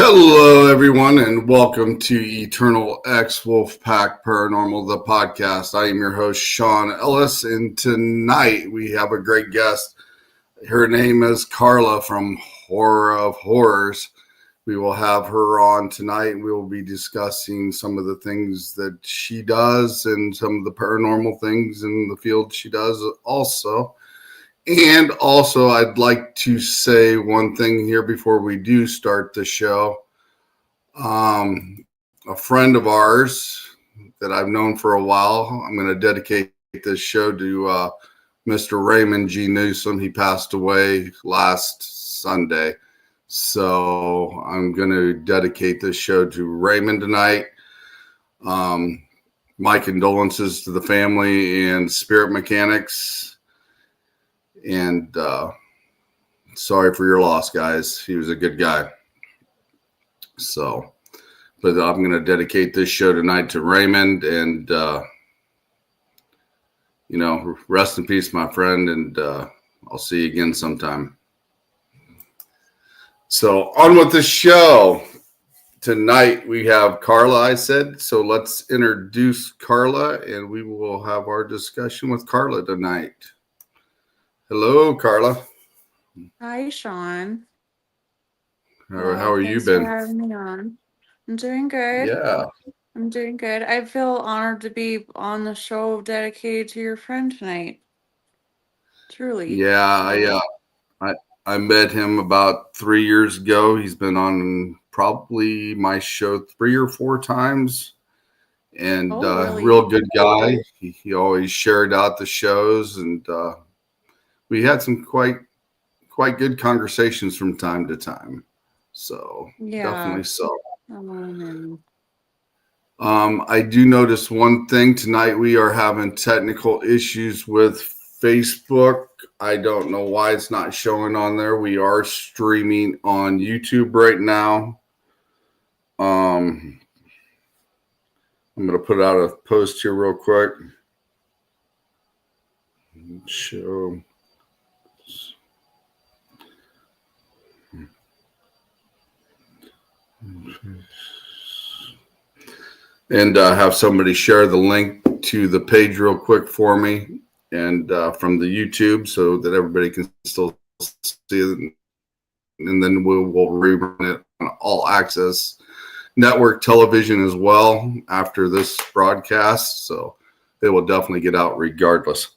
Hello, everyone, and welcome to Eternal X Wolfpack Paranormal, the podcast. I am your host, Sean Ellis, and tonight we have a great guest. Her name is Carla from Horror of Horrors. We will have her on tonight. We will be discussing some of the things that she does and some of the paranormal things in the field she does also. And also, I'd like to say one thing here before we do start the show. A friend of ours that I've known for a while, I'm going to dedicate this show to Mr. Raymond G. Newsom. He passed away last Sunday. So I'm going to dedicate this show to Raymond tonight. My condolences to the family and Spirit Mechanics. And sorry for your loss, guys. He was a good guy. So, but I'm going to dedicate this show tonight to Raymond and, rest in peace, my friend. And I'll see you again sometime. So on with the show. Tonight we have Carla, I said. So let's introduce Carla and we will have our discussion with Carla tonight. Hello, Carla. Hi, Sean. How are you Thanks for been? having me on. I'm doing good. Yeah. I'm doing good. I feel honored to be on the show dedicated to your friend tonight. Truly. Yeah, So, I met him about 3 years ago. He's been on probably my show 3 or 4 times, and oh, really? real good guy. He always shared out the shows, and we had some quite good conversations from time to time. So Yeah. definitely so. And I do notice one thing tonight. We are having technical issues with Facebook. I don't know why it's not showing on there. We are streaming on YouTube right now. I'm going to put out a post here real quick. Show. And have somebody share the link to the page real quick for me and from the YouTube so that everybody can still see it. And then we'll rerun it on all access network television as well after this broadcast. So it will definitely get out regardless.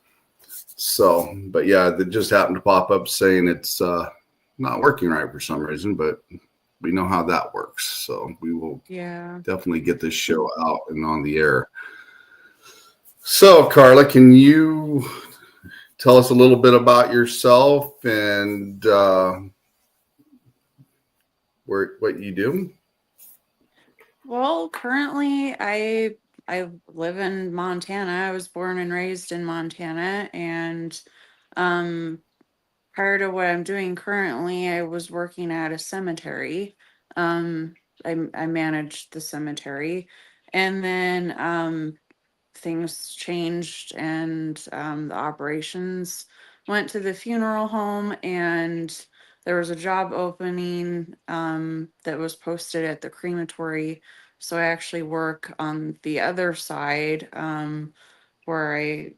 So, but yeah, that just happened to pop up saying it's not working right for some reason, but we know how that works. So we will yeah. definitely get this show out and on the air. So, Carla, can you tell us a little bit about yourself and what you do? Well, currently I live in Montana. I was born and raised in Montana, and um prior to what I'm doing currently, I was working at a cemetery. Um, I managed the cemetery, and then things changed, and the operations went to the funeral home, and there was a job opening that was posted at the crematory. So I actually work on the other side where I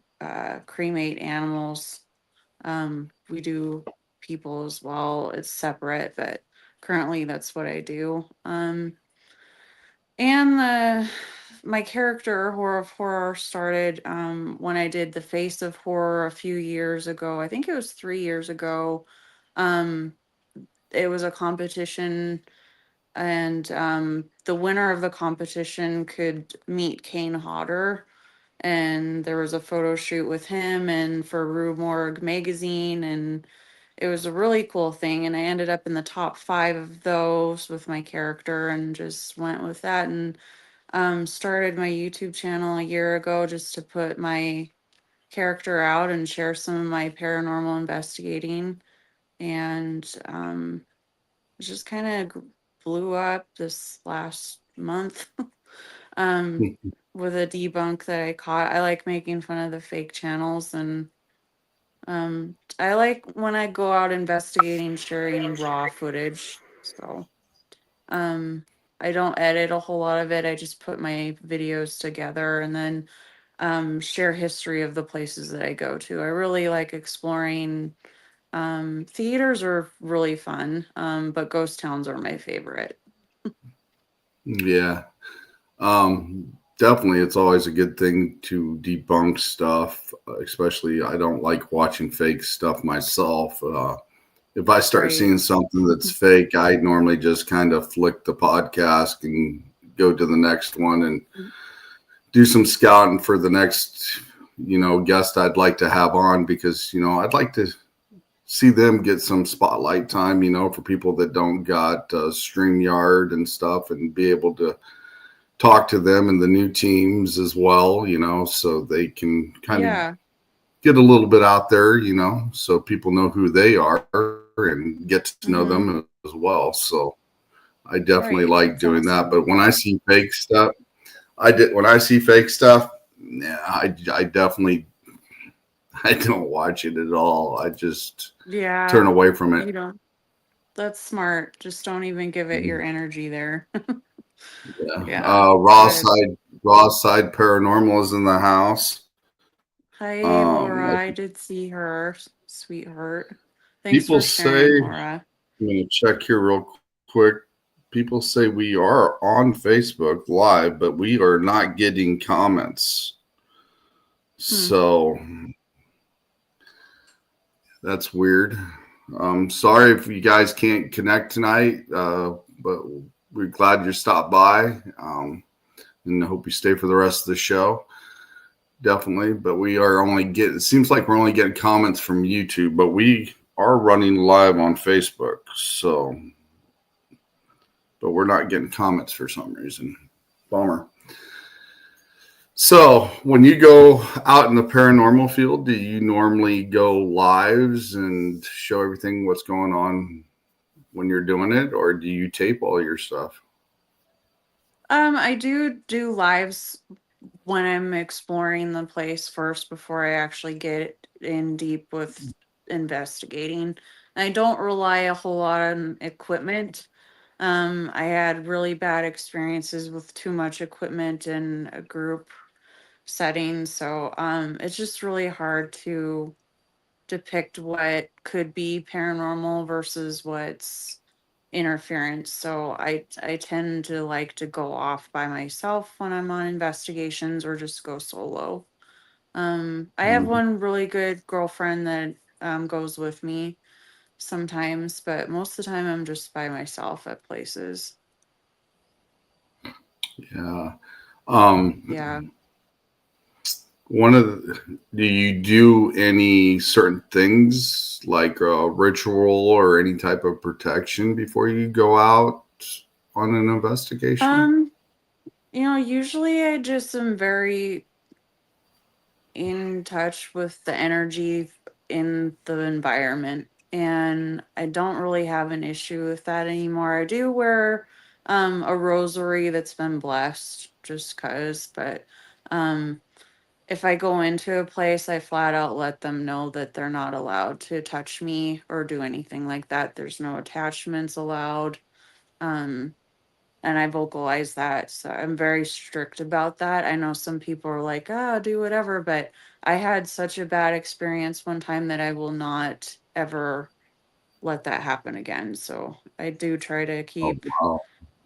cremate animals. We do people as well. It's separate, but currently that's what I do. And my character Horror of Horror started when I did the Face of Horror a few years ago. I think it was 3 years ago. Um, it was a competition, and the winner of the competition could meet Kane Hodder, and there was a photo shoot with him and for Rue Morgue magazine, and it was a really cool thing. And I ended up in the top 5 of those with my character and just went with that, and started my YouTube channel a year ago just to put my character out and share some of my paranormal investigating. And it just kind of blew up this last month. um, with a debunk that I caught. I like making fun of the fake channels, and I like when I go out investigating, sharing raw footage. So I don't edit a whole lot of it. I just put my videos together and then share history of the places that I go to. I really like exploring. Theaters are really fun, but ghost towns are my favorite. Yeah. Definitely, it's always a good thing to debunk stuff, especially I don't like watching fake stuff myself. If I start Right. seeing something that's fake, I normally just kind of flick the podcast and go to the next one and do some scouting for the next, guest I'd like to have on because, I'd like to see them get some spotlight time, for people that don't got StreamYard and stuff and be able to talk to them and the new teams as well, so they can kind of Yeah. get a little bit out there, so people know who they are and get to know Mm-hmm. them as well. So I definitely Right. like That's doing that. awesome. But when I see fake stuff, when I see fake stuff, yeah, I definitely I don't watch it at all. I just turn Yeah. away from it. You don't. That's smart. Just don't even give it your energy there. Yeah. Yeah. Good. Raw side paranormal is in the house. Hi, I, Laura. I did see her, sweetheart. Thanks people for say, sharing, I'm Laura. going to check here real quick. People say we are on Facebook Live, but we are not getting comments. Hmm. So that's weird. Sorry if you guys can't connect tonight, but we're glad you stopped by. And I hope you stay for the rest of the show. Definitely. But we are only getting, it seems like we're only getting comments from YouTube, but we are running live on Facebook. So, but we're not getting comments for some reason. Bummer. So, when you go out in the paranormal field, do you normally go lives and show everything what's going on when you're doing it, or do you tape all your stuff? I do lives when I'm exploring the place first before I actually get in deep with investigating. I don't rely a whole lot on equipment. I had really bad experiences with too much equipment in a group setting, so it's just really hard to depict what could be paranormal versus what's interference. So I tend to like to go off by myself when I'm on investigations or just go solo. I have Mhm. one really good girlfriend that goes with me sometimes, but most of the time I'm just by myself at places. Yeah. Yeah. One of the, do you do any certain things like a ritual or any type of protection before you go out on an investigation? Um, usually I just am very in touch with the energy in the environment, and I don't really have an issue with that anymore. I do wear a rosary that's been blessed just cuz, but um if I go into a place, I flat out let them know that they're not allowed to touch me or do anything like that. There's no attachments allowed. Um and I vocalize that. So I'm very strict about that. I know some people are like, "Ah, do whatever," but I had such a bad experience one time that I will not ever let that happen again. So I do try to Oh, keep wow.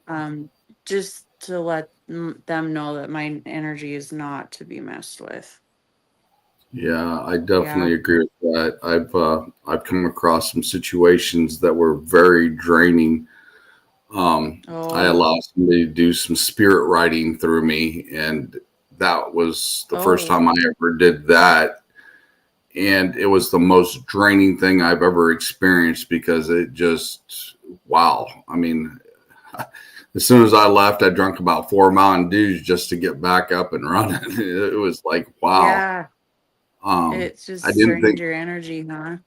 um just to let them know that my energy is not to be messed with. Yeah, I Yeah. definitely agree with that. I've come across some situations that were very draining. I Oh. allowed somebody to do some spirit writing through me, and that was the first Oh. time I ever did that. And it was the most draining thing I've ever experienced because it just, wow. I mean, as soon as I left, I drank about 4 Mountain Dews just to get back up and running. It was like, wow. Yeah. Um, It I just didn't drained think your energy, huh?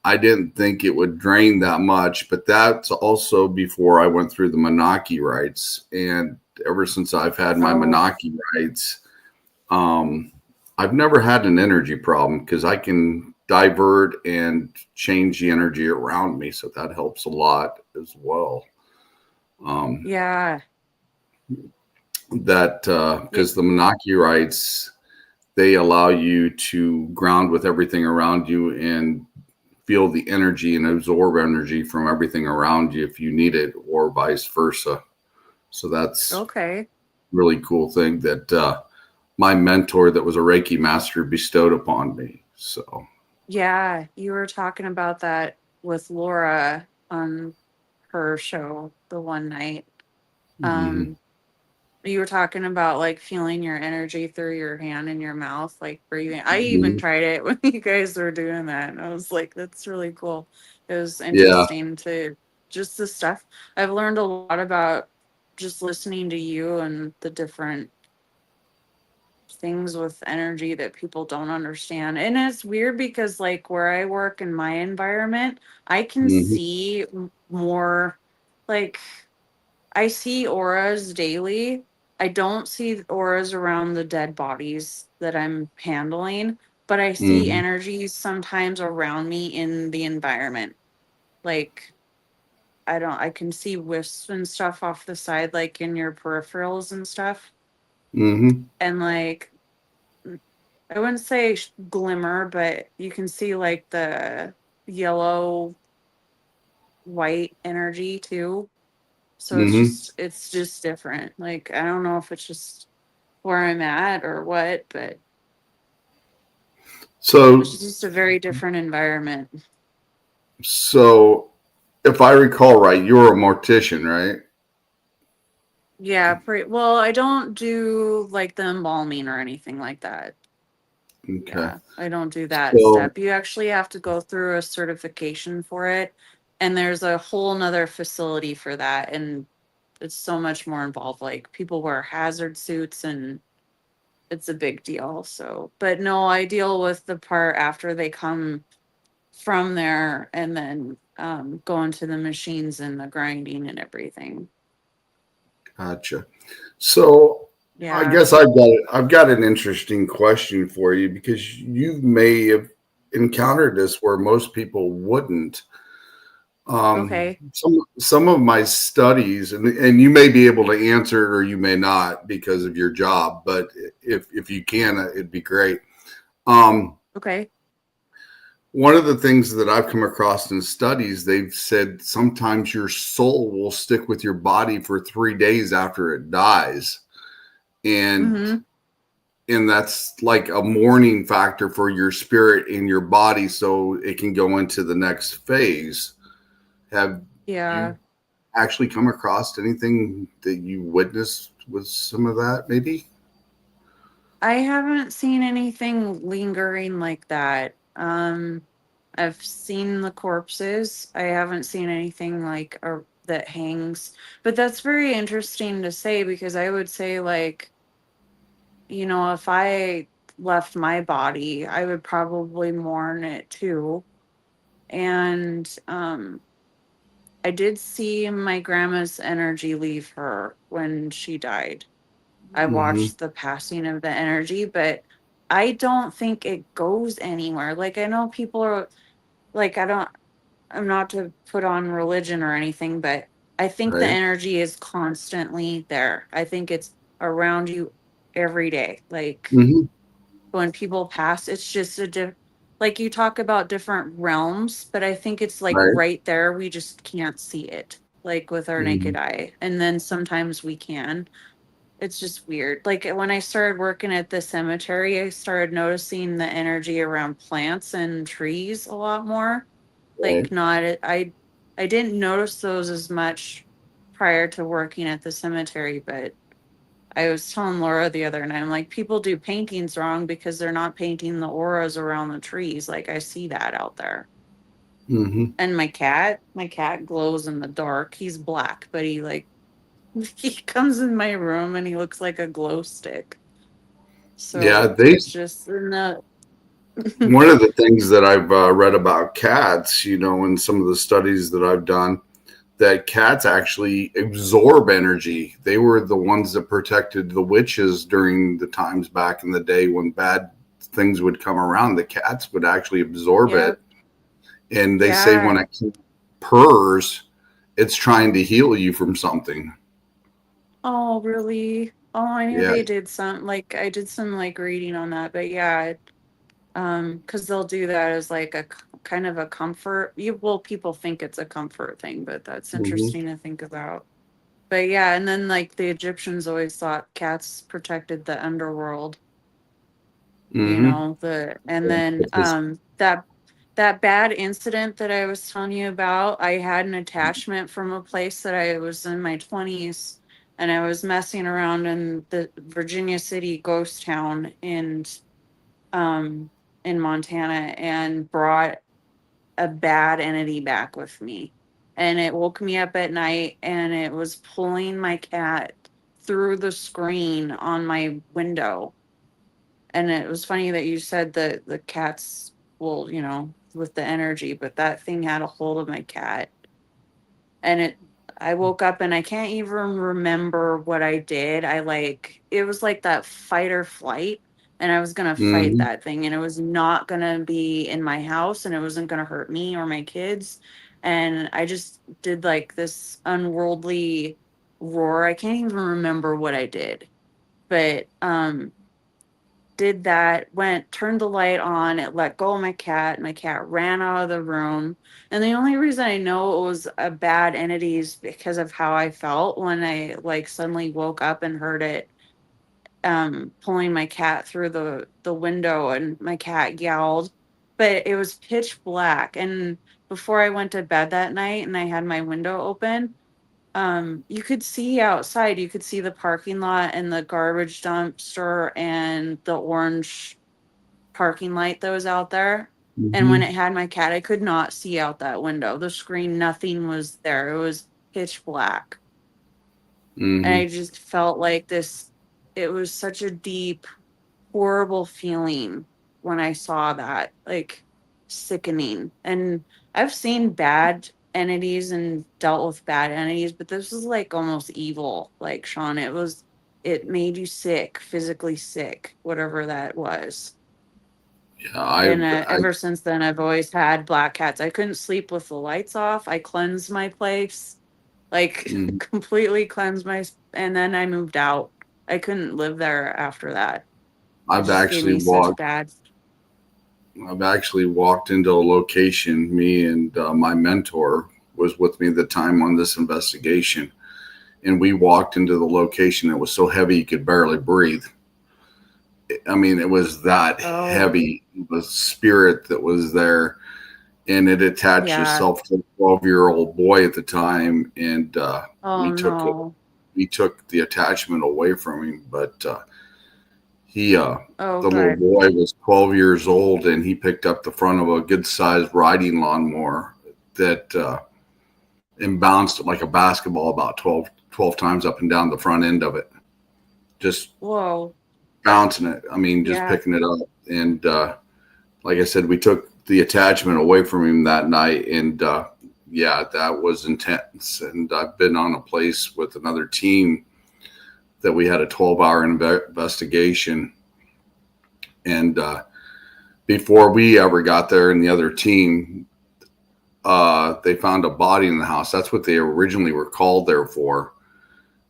I didn't think it would drain that much, but that's also before I went through the Menaki rites. And ever since I've had my Oh. Menaki rites, um, I've never had an energy problem because I can divert and change the energy around me. So that helps a lot as well. Um, Yeah. that Yeah. because the monarchites, they allow you to ground with everything around you and feel the energy and absorb energy from everything around you if you need it, or vice versa. So that's Okay. really cool thing that my mentor, that was a Reiki master, bestowed upon me. So, Yeah. You were talking about that with Laura on her show the one night. mhm, Um, you were talking about like feeling your energy through your hand and your mouth, like breathing. I even mhm. tried it when you guys were doing that. And I was like, that's really cool. It was Yeah. interesting to just the stuff. I've learned a lot about just listening to you and the different things with energy that people don't understand. And it's weird because, like, where I work in my environment, I can Hmm. see more like I see auras daily. I don't see auras around the dead bodies that I'm handling, but I see Hmm. energies sometimes around me in the environment. Like, I can see wisps and stuff off the side, like in your peripherals and stuff. Hmm. And like, I wouldn't say glimmer, but you can see like the yellow white energy too. So Hmm. it's just different. Like, I don't know if it's just where I'm at or what, but it's So, just a very different environment. so if I recall right, you're a mortician, right? Yeah, pretty well. I don't do like the embalming or anything like that. Okay. Yeah, I don't do that So, step. You actually have to go through a certification for it, and there's a whole nother facility for that, and it's so much more involved. Like, people wear hazard suits, and it's a big deal. So, but no, I deal with the part after they come from there and then go into the machines and the grinding and everything. gotcha. So, I Yeah. guess I've got an interesting question for you, because you may have encountered this where most people wouldn't. Okay. Some of my studies, and you may be able to answer it or you may not because of your job, but if you can, it'd be great. Um, Okay. One of the things that I've come across in studies, they've said sometimes your soul will stick with your body for 3 days after it dies, and Mm-hmm. that's like a mourning factor for your spirit in your body, so it can go into the next phase. Have Yeah. you actually come across anything that you witnessed with some of that, maybe? I haven't seen anything lingering like that. I've seen the corpses. I haven't seen anything like that hangs. But that's very interesting to say because I would say like, if I left my body, I would probably mourn it too. And I did see my grandma's energy leave her when she died. I Hmm. watched the passing of the energy, but I don't think it goes anywhere. Like, I know people are like, I'm not to put on religion or anything, but I think the Right. energy is constantly there. I think it's around you every day. Like, Hmm. when people pass, it's just like you talk about different realms, but I think it's like Right. right there. We just can't see it like with our Hmm. naked eye. And then sometimes we can. It's just weird. Like, when I started working at the cemetery, I started noticing the energy around plants and trees a lot more. Right. Like, not I didn't notice those as much prior to working at the cemetery, but I was telling Laura the other night, I'm like, people do paintings wrong because they're not painting the auras around the trees. Like, I see that out there. Hmm. And my cat glows in the dark. He's black, but he like he comes in my room and he looks like a glow stick. Yeah, So they it's just no. one of the things that I've read about cats, in some of the studies that I've done, that cats actually absorb energy. They were the ones that protected the witches during the times back in the day when bad things would come around. The cats would actually absorb Yep. it. And they say when Yeah. a cat purrs, it's trying to heal you from something. Oh, really? Oh, I knew Yeah. they did some, like, I did some, like, reading on that, but yeah, because they'll do that as like a kind of a comfort. Well, people think it's a comfort thing, but that's Hmm. interesting to think about. But yeah, and then like the Egyptians always thought cats protected the underworld, Hmm. and Yeah, then that bad incident that I was telling you about, I had an attachment from a place that I was in my 20s, and I was messing around in the Virginia City ghost town um in Montana, and brought a bad entity back with me. And it woke me up at night, and it was pulling my cat through the screen on my window. And it was funny that you said that the cats will, with the energy, but that thing had a hold of my cat. And I woke up and I can't even remember what I did. It was like that fight or flight, and I was going to fight hmm that thing, and it was not going to be in my house, and it wasn't going to hurt me or my kids. And I just did like this unworldly roar. I can't even remember what I did, but did that, turned the light on, it let go of my cat. My cat ran out of the room. And the only reason I know it was a bad entity is because of how I felt when I like suddenly woke up and heard it pulling my cat through the window, and my cat yowled. But it was pitch black. And before I went to bed that night and I had my window open, you could see outside, you could see the parking lot and the garbage dumpster and the orange parking light that was out there. And when hmm it had my cat, I could not see out that window. The screen, nothing was there. It was pitch black. And I hmm just felt like this, it was such a deep, horrible feeling when I saw that, like sickening. And I've seen bad entities and dealt with bad entities, but this was like almost evil. Like Sean, it made you sick, physically sick, whatever that was. Yeah, And ever since then, I've always had black cats. I couldn't sleep with the lights off. I cleansed my place, like mhm. completely cleansed and then I moved out. I couldn't live there after that. It I've just gave actually me such walked. bad. I've actually walked into a location. Me and my mentor was with me at the time on this investigation, and we walked into the location. It was so heavy you could barely breathe. I mean, it was that Oh, heavy. The spirit that was there, and it attached yeah. itself to a 12-year-old boy at the time, and Oh, we took it. no. We took the attachment away from him, but he Oh, the little God. boy was 12 years old, and he picked up the front of a good sized riding lawnmower that and bounced it like a basketball about 12 times up and down the front end of it, just Whoa. bouncing it. I mean, just Yeah. picking it up. And like I said, we took the attachment away from him that night, and yeah, that was intense. And I've been on a place with another team that we had a 12-hour investigation, and before we ever got there and the other team, they found a body in the house. That's what they originally were called there for.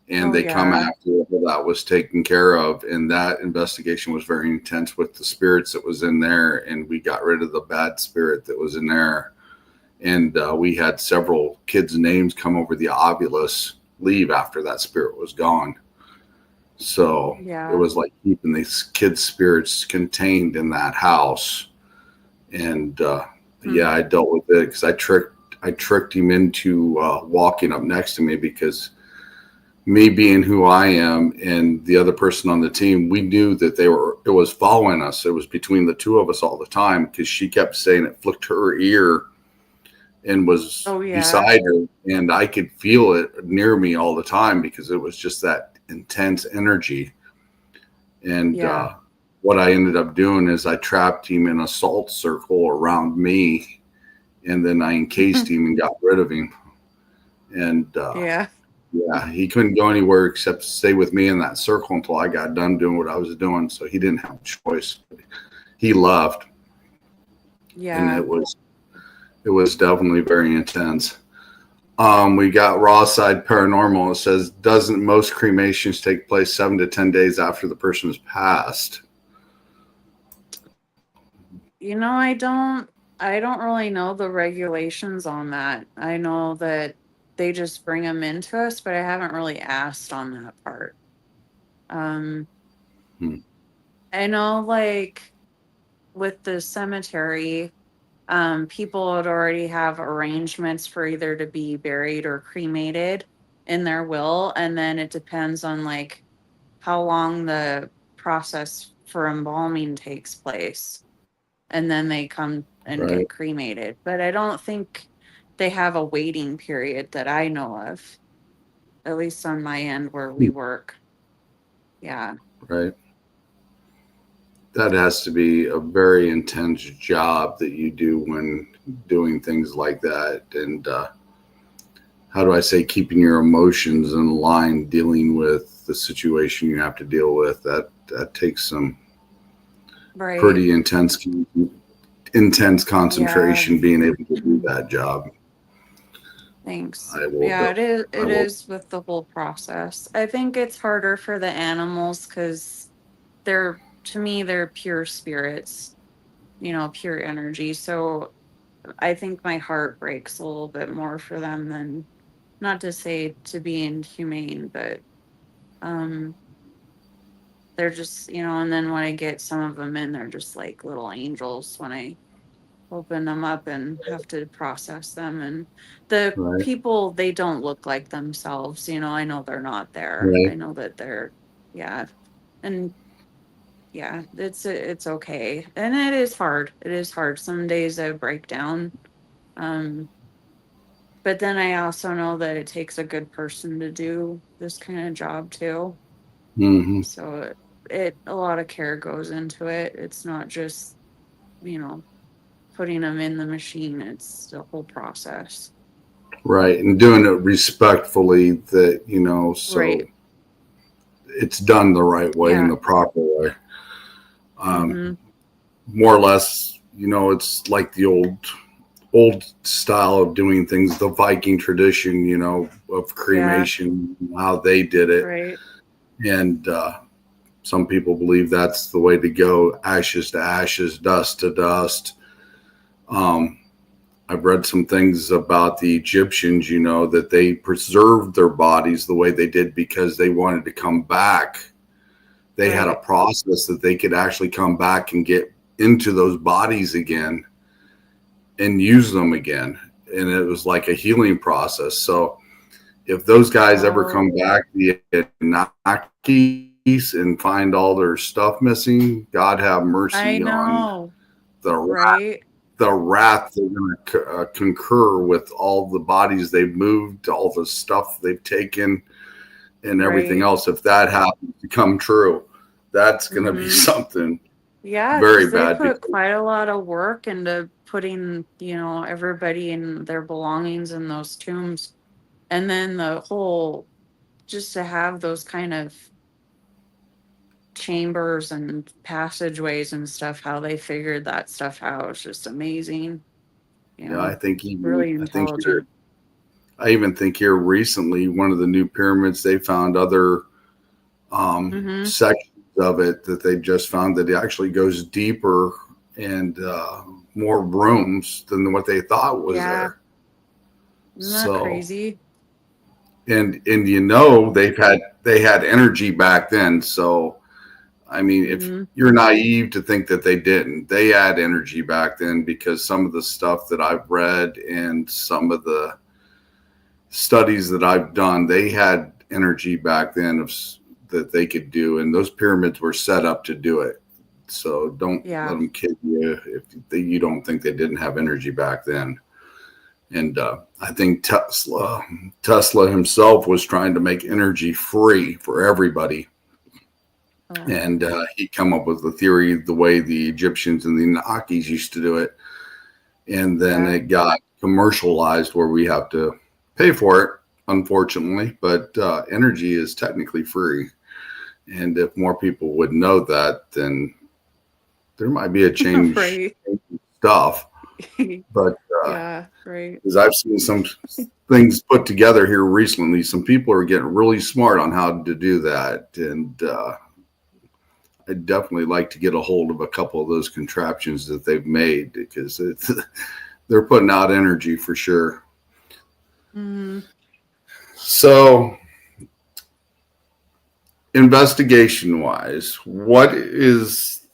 And Oh, they come yeah. after all that was taken care of. And that investigation was very intense with the spirits that was in there. And we got rid of the bad spirit that was in there. And we had several kids' names come over the obulus leave after that spirit was gone. So it Yeah. was like keeping these kids' spirits contained in that house. And Hmm. yeah, I dealt with it because I tricked him into walking up next to me because me being who I am and the other person on the team, we knew that it was following us. It was between the two of us all the time because she kept saying it flicked her ear and was Oh, yeah. beside her, and I could feel it near me all the time because it was just that intense energy. And Yeah. what I ended up doing is I trapped him in a salt circle around me, and then I encased him and got rid of him. And Yeah. yeah, he couldn't go anywhere except stay with me in that circle until I got done doing what I was doing. So he didn't have a choice. He left, and Yeah. it was definitely very intense. We got Raw Side Paranormal. It says, doesn't most cremations take place 7 to 10 days after the person has passed? I don't really know the regulations on that. I know that they just bring them into us, but I haven't really asked on that part. Um, Hmm. I know, like, with the cemetery, people would already have arrangements for either to be buried or cremated in their will, and then it depends on, like, how long the process for embalming takes place, and then they come and Right, get cremated. But I don't think they have a waiting period that I know of, at least on my end where we work. Yeah. right. That has to be a very intense job that you do when doing things like that. And how do I say, keeping your emotions in line, dealing with the situation you have to deal with. That takes some Right. pretty intense Yeah. concentration being able to do that job. Thanks. I will. Yeah, I it will. is with the whole process. I think it's harder for the animals because they're, to me, they're pure spirits, pure energy. So I think my heart breaks a little bit more for them than, not to say to be inhumane, but um they're just, and then when I get some of them in, they're just like little angels when I open them up and have to process them. And the Right. people, they don't look like themselves. I know they're not there. I Right. know that they're, yeah. And yeah, it's okay. And it is hard. It is hard. Some days I break down. Um, but then I also know that it takes a good person to do this kind of job too. Hmm. So it a lot of care goes into it. It's not just, you know, putting them in the machine. It's the whole process. Right. And doing it respectfully, that so Right. it's done the right way, in Yeah. the proper way. Mm-hmm. More or less, it's like the old style of doing things, the Viking tradition, of Yeah. cremation, how they did it. Right. And some people believe that's the way to go: ashes to ashes, dust to dust. Um, I've read some things about the Egyptians, that they preserved their bodies the way they did because they wanted to come back. They had a Right. process that they could actually come back and get into those bodies again and use them again. And it was like a healing process. So if those guys ever come Oh, back, the Anunnakis, and find all their stuff missing, God have I mercy on know. the Right. the wrath they're going to concur with all the bodies they've moved, all the stuff they've taken, and everything Right. else. If that happens to come true, that's going to be Mm-hmm. something Yeah, very because they bad. put Because quite a lot of work into putting, everybody and their belongings in those tombs. And then the whole, just to have those kind of chambers and passageways and stuff, how they figured that stuff out is just amazing. I think even Really I think here intelligent. I even think here recently, one of the new pyramids, they found other Mm-hmm. sections of it that they just found that it actually goes deeper and more rooms than what they thought was Yeah. there. Isn't that So, crazy? and they had energy back then. So, I mean, if Mm-hmm. you're naive to think that they didn't, they had energy back then, because some of the stuff that I've read and some of the studies that I've done, they had energy back then that they could do, and those pyramids were set up to do it. So don't let Yeah. them kid you if you don't think they didn't have energy back then. And I think Tesla himself was trying to make energy free for everybody. Oh, And he come up with the theory the way the Egyptians and the Nakis used to do it. And then yeah. it got commercialized where we have to pay for it, unfortunately. But energy is technically free. And if more people would know that, then there might be a change Right. in stuff. But Yeah, right. because I've seen some things put together here recently. Some people are getting really smart on how to do that, and I'd definitely like to get a hold of a couple of those contraptions that they've made because they're putting out energy for sure. Hmm. So, investigation wise, what is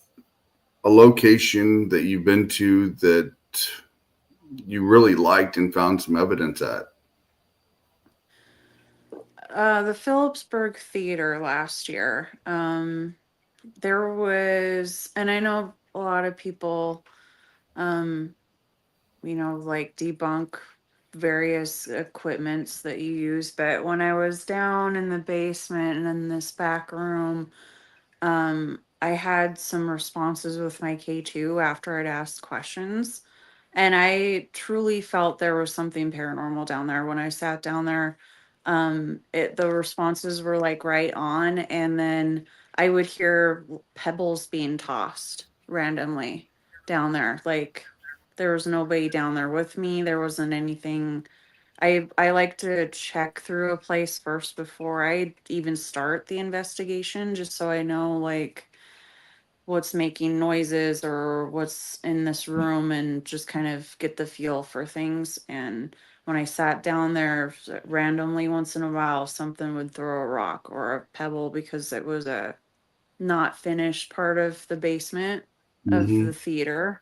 a location that you've been to that you really liked and found some evidence at? The Phillipsburg Theater last year. There was, and I know a lot of people, um, like debunk various equipments that you use, but when I was down in the basement and in this back room, I had some responses with my K2 after I'd asked questions. And I truly felt there was something paranormal down there. When I sat down there, the responses were like right on. And then I would hear pebbles being tossed randomly down there. Like there was nobody down there with me. There wasn't anything. I like to check through a place first before I even start the investigation, just so I know like what's making noises or what's in this room and just kind of get the feel for things. And when I sat down there randomly once in a while, something would throw a rock or a pebble because it was a not finished part of the basement of Mm-hmm. the theater.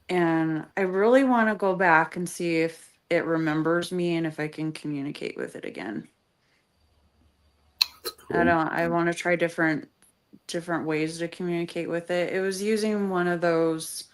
And I really want to go back and see if it remembers me and if I can communicate with it again. Cool. I want to try different ways to communicate with it. It was using one of those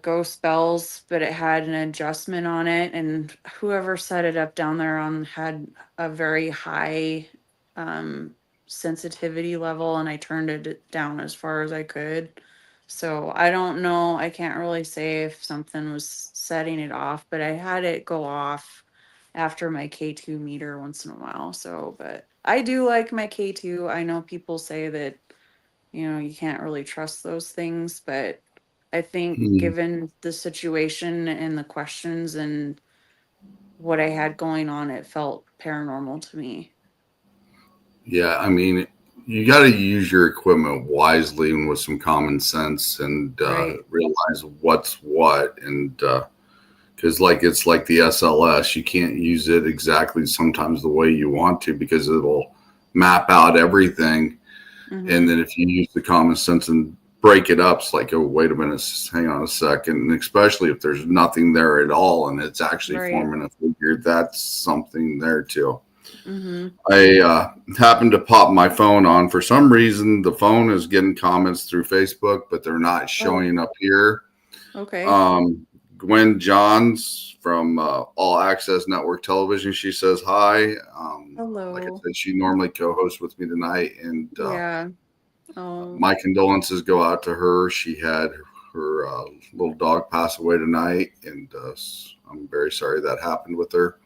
ghost bells, but it had an adjustment on it, and whoever set it up down there on had a very high um, sensitivity level, and I turned it down as far as I could. So I don't know. I can't really say if something was setting it off, but I had it go off after my K2 meter once in a while. So, but I do like my K2. I know people say that you can't really trust those things, but I think Hmm. given the situation and the questions and what I had going on, it felt paranormal to me. Yeah, I mean, you got to use your equipment wisely and with some common sense and Right. realize what's what. And because, like, it's like the SLS, you can't use it exactly sometimes the way you want to because it'll map out everything. And Mm-hmm. then if you use the common sense and break it up, it's like, oh, wait a minute, hang on a second. And especially if there's nothing there at all and it's actually Right. forming a figure, that's something there too. Mm-hmm. I happened to pop my phone on. For some reason, the phone is getting comments through Facebook, but they're not Oh, showing up here. okay. Um, Gwen Johns from All Access Network Television, she says hi. Like I Hello. said, she normally co-hosts with me tonight, and Yeah. Oh, my condolences go out to her. She had her little dog pass away tonight, and I'm very sorry that happened with her.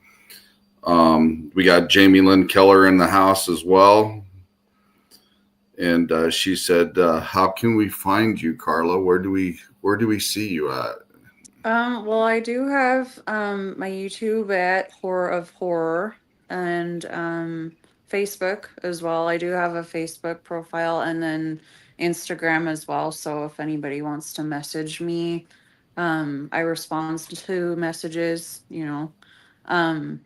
We got Jamie Lynn Keller in the house as well. And she said, "How can we find you, Carla? Where do we see you at?" well, I do have my YouTube at Horror of Horror and Facebook as well. I do have a Facebook profile and then Instagram as well. So if anybody wants to message me, I respond to messages, Um,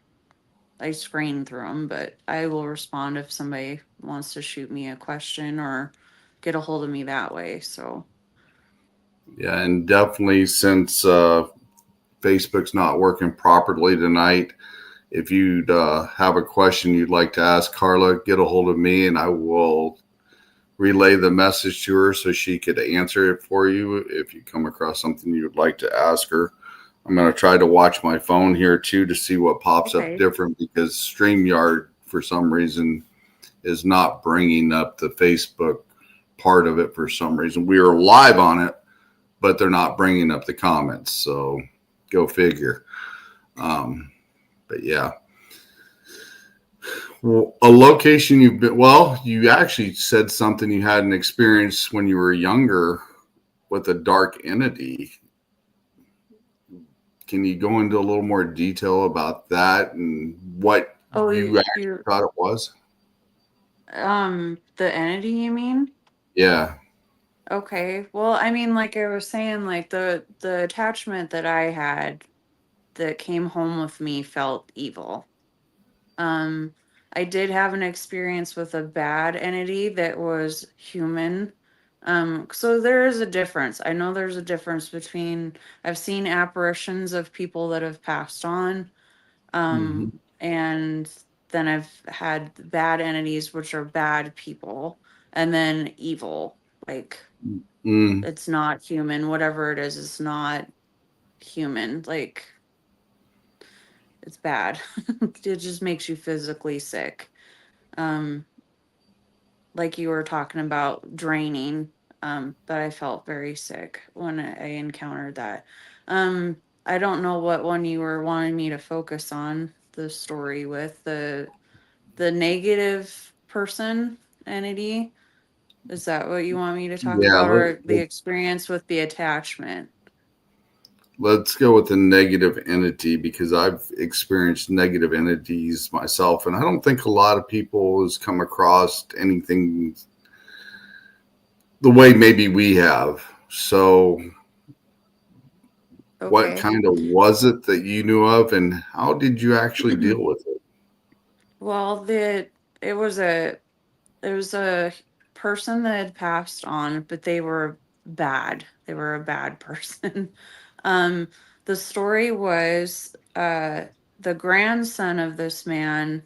I screen through them, but I will respond if somebody wants to shoot me a question or get a hold of me that way. So, Yeah, and definitely since Facebook's not working properly tonight, if you'd have a question you'd like to ask Carla, get a hold of me, and I will relay the message to her so she could answer it for you if you come across something you'd like to ask her. I'm going to try to watch my phone here too to see what pops up okay. different because StreamYard, for some reason, is not bringing up the Facebook part of it for some reason. We are live on it, but they're not bringing up the comments. So go figure. Um, but yeah, well, a location you've been, well, you actually said something you had an experience when you were younger with a dark entity. Can you go into a little more detail about that and what Oh, you actually you thought it was? the entity you mean? Yeah. Okay. Well, I mean, like I was saying, like the attachment that I had that came home with me felt evil. Um, I did have an experience with a bad entity that was human. So there is a difference. I know there's a difference between I've seen apparitions of people that have passed on, Hmm. and then I've had bad entities, which are bad people, and then evil. Like Mm, it's not human. Whatever it is not human. Like it's bad. It just makes you physically sick. Um, like you were talking about draining, but I felt very sick when I encountered that. Um, I don't know what one you were wanting me to focus on the story with the negative person entity. Is that what you want me to talk yeah. about, or the experience with the attachment? Let's go with the negative entity because I've experienced negative entities myself, and I don't think a lot of people has come across anything the way maybe we have. So, what Okay. kind of was it that you knew of, and how did you actually deal with it? Well, it was a it was a person that had passed on, but they were bad. They were a bad person. um, the story was the grandson of this man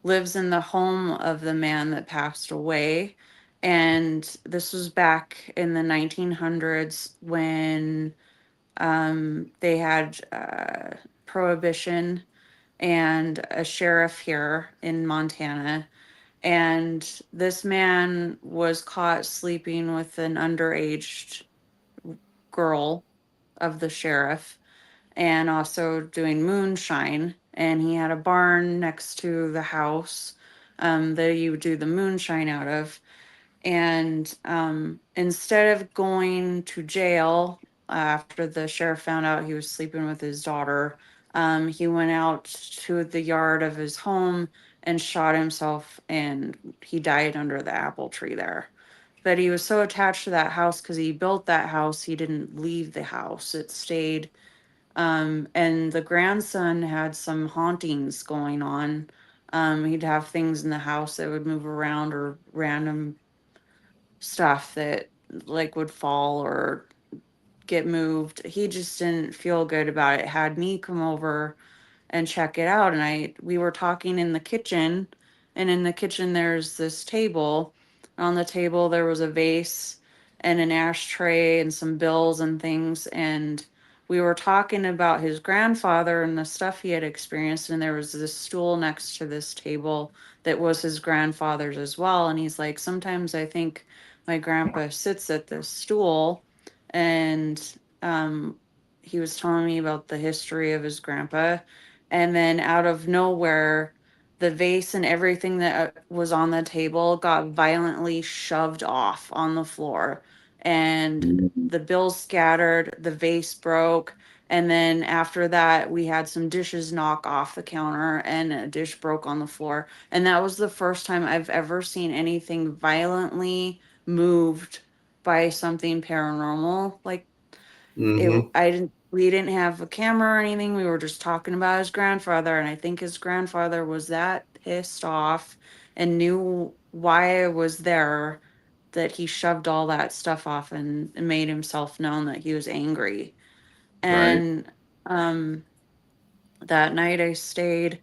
lives in the home of the man that passed away. And this was back in the 1900s when they had prohibition and a sheriff here in Montana. And this man was caught sleeping with an underage girl of the sheriff and also doing moonshine. And he had a barn next to the house that you would do the moonshine out of. And instead of going to jail after the sheriff found out he was sleeping with his daughter, he went out to the yard of his home and shot himself, and he died under the apple tree there. But he was so attached to that house because he built that house, he didn't leave the house. It stayed. And the grandson had some hauntings going on. He'd have things in the house that would move around or random stuff that like would fall or get moved. He just didn't feel good about it. Had me come over and check it out, and I we were talking in the kitchen, and in the kitchen there's this table. On the table there was a vase and an ashtray and some bills and things, and we were talking about his grandfather and the stuff he had experienced, and there was this stool next to this table that was his grandfather's as well. And he's like, sometimes I think my grandpa sits at this stool. And he was telling me about the history of his grandpa. And then out of nowhere, the vase and everything that was on the table got violently shoved off on the floor. And the bills scattered, the vase broke. And then after that, we had some dishes knock off the counter and a dish broke on the floor. And that was the first time I've ever seen anything violently moved by something paranormal. Like Mm-hmm. I didn't we didn't have a camera or anything. We were just talking about his grandfather, and I think his grandfather was that pissed off and knew why I was there that he shoved all that stuff off and made himself known that he was angry. Right. And um that night I stayed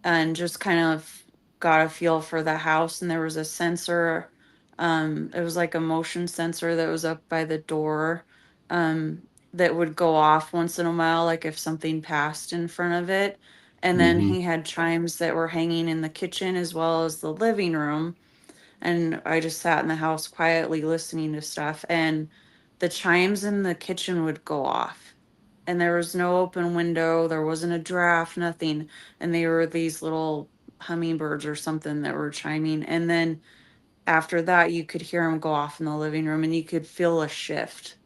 and just kind of got a feel for the house, and there was a sensor. It was like a motion sensor that was up by the door, um that would go off once in a while, like if something passed in front of it. And then Mm-hmm. he had chimes that were hanging in the kitchen as well as the living room, and I just sat in the house quietly listening to stuff, and the chimes in the kitchen would go off. And there was no open window, there wasn't a draft, nothing. And they were these little hummingbirds or something that were chiming. And then after that, you could hear them go off in the living room, and you could feel a shift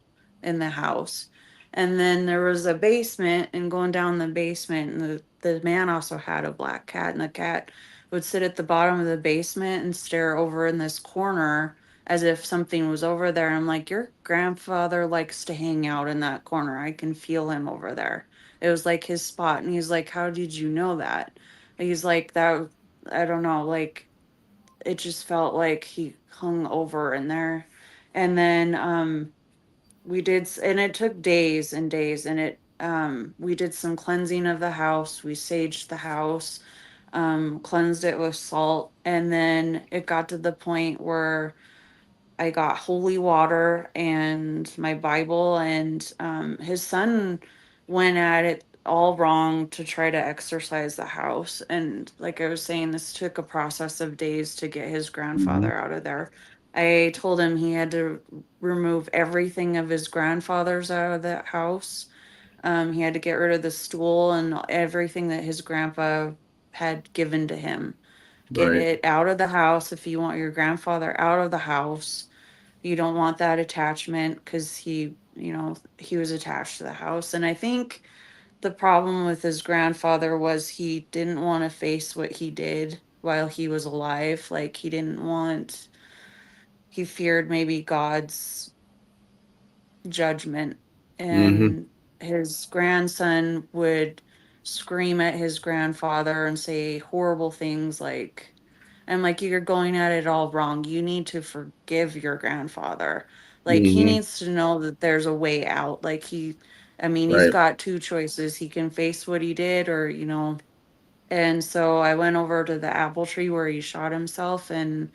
in the house. And then there was a basement, and going down the basement, and the man also had a black cat, and the cat would sit at the bottom of the basement and stare over in this corner as if something was over there. And I'm like, your grandfather likes to hang out in that corner. I can feel him over there. It was like his spot. And he's like, how did you know that? And he's like, that, I don't know, like it just felt like he hung over in there. And then we did and it took days and days, and it we did some cleansing of the house. We saged the house, cleansed it with salt, and then it got to the point where I got holy water and my Bible, and his son went at it all wrong to try to exorcise the house. And like I was saying, this took a process of days to get his Hmm. grandfather out of there. I told him he had to remove everything of his grandfather's out of that house. He had to get rid of the stool and everything that his grandpa had given to him. Get Right. it out of the house if you want your grandfather out of the house. You don't want that attachment because he was attached to the house. And I think the problem with his grandfather was he didn't want to face what he did while he was alive. Like he feared maybe God's judgment. Hmm. And his grandson would scream at his grandfather and say horrible things like, I'm like, you're going at it all wrong. You need to forgive your grandfather. Like, he Hmm. needs to know that there's a way out. I mean, he's Right. got two choices. He can face what he did, or. And so I went over to the apple tree where he shot himself, and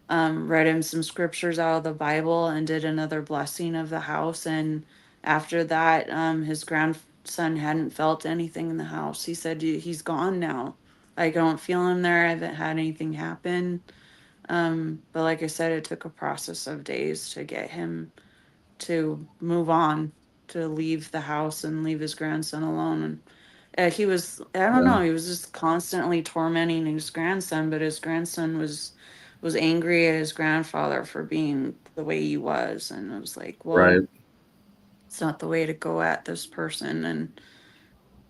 read him some scriptures out of the Bible, and did another blessing of the house. And after that, his grandson hadn't felt anything in the house. He said he's gone now. I don't feel him there. I haven't had anything happen. But like I said, it took a process of days to get him to move on, to leave the house and leave his grandson alone. And he was, I don't Yeah. know, he was just constantly tormenting his grandson, but his grandson was angry at his grandfather for being the way he was. And I was like, Right. well, it's not the way to go at this person. And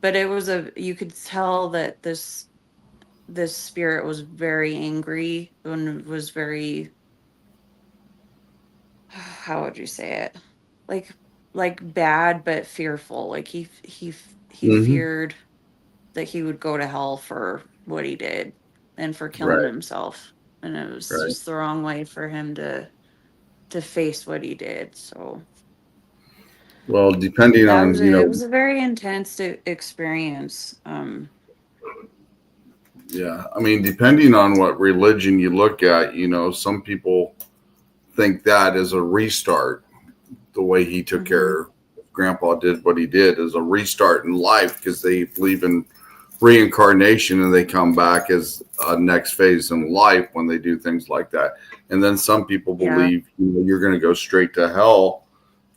but it was you could tell that this spirit was very angry and was very, how would you say it, like bad but fearful. Like he Hmm. feared that he would go to hell for what he did and for killing Right. himself, and it was Right. just the wrong way for him to face what he did. So Well, depending that on, was it was a very intense experience. yeah, I mean, depending on what religion you look at, some people think that is a restart. The way he took Mhm. care of grandpa did what he did is a restart in life because they believe in reincarnation and they come back as a next phase in life when they do things like that. And then some people Yeah, believe you're going to go straight to hell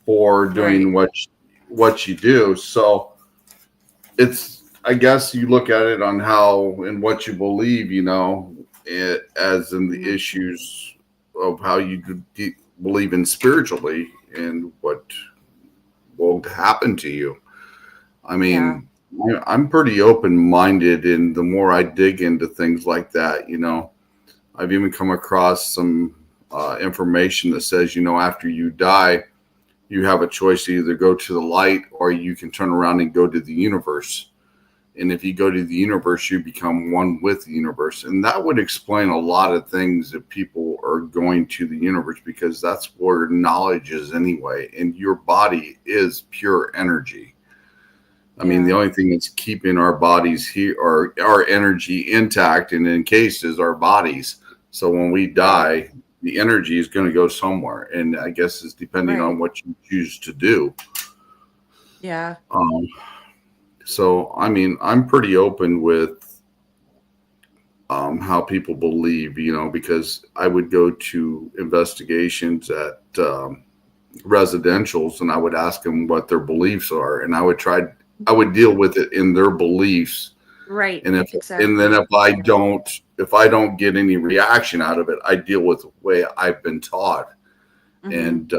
for doing right. what you do. So it's, I guess you look at it on how and what you believe, as in the Mhm. issues of how you believe in spiritually and what will happen to you. I Yeah. mean, I'm pretty open minded, and the more I dig into things like that, I've even come across some information that says, after you die, you have a choice to either go to the light or you can turn around and go to the universe. And if you go to the universe, you become one with the universe. And that would explain a lot of things if people are going to the universe because that's where knowledge is anyway. And your body is pure energy. I mean, the Yeah. only thing that's keeping our bodies here or our energy intact and encased is our bodies. So when we Right. die, the energy is going to go somewhere. And I guess it's depending on Right. what you choose to do. Yeah. Um, so, I mean, I'm pretty open with how people believe, because I would go to investigations at residentials and I would ask them what their beliefs are. And I would deal with it in their beliefs. Right. And then Exactly. if I don't get any reaction out of it, I deal with the way I've been taught. Mhm. And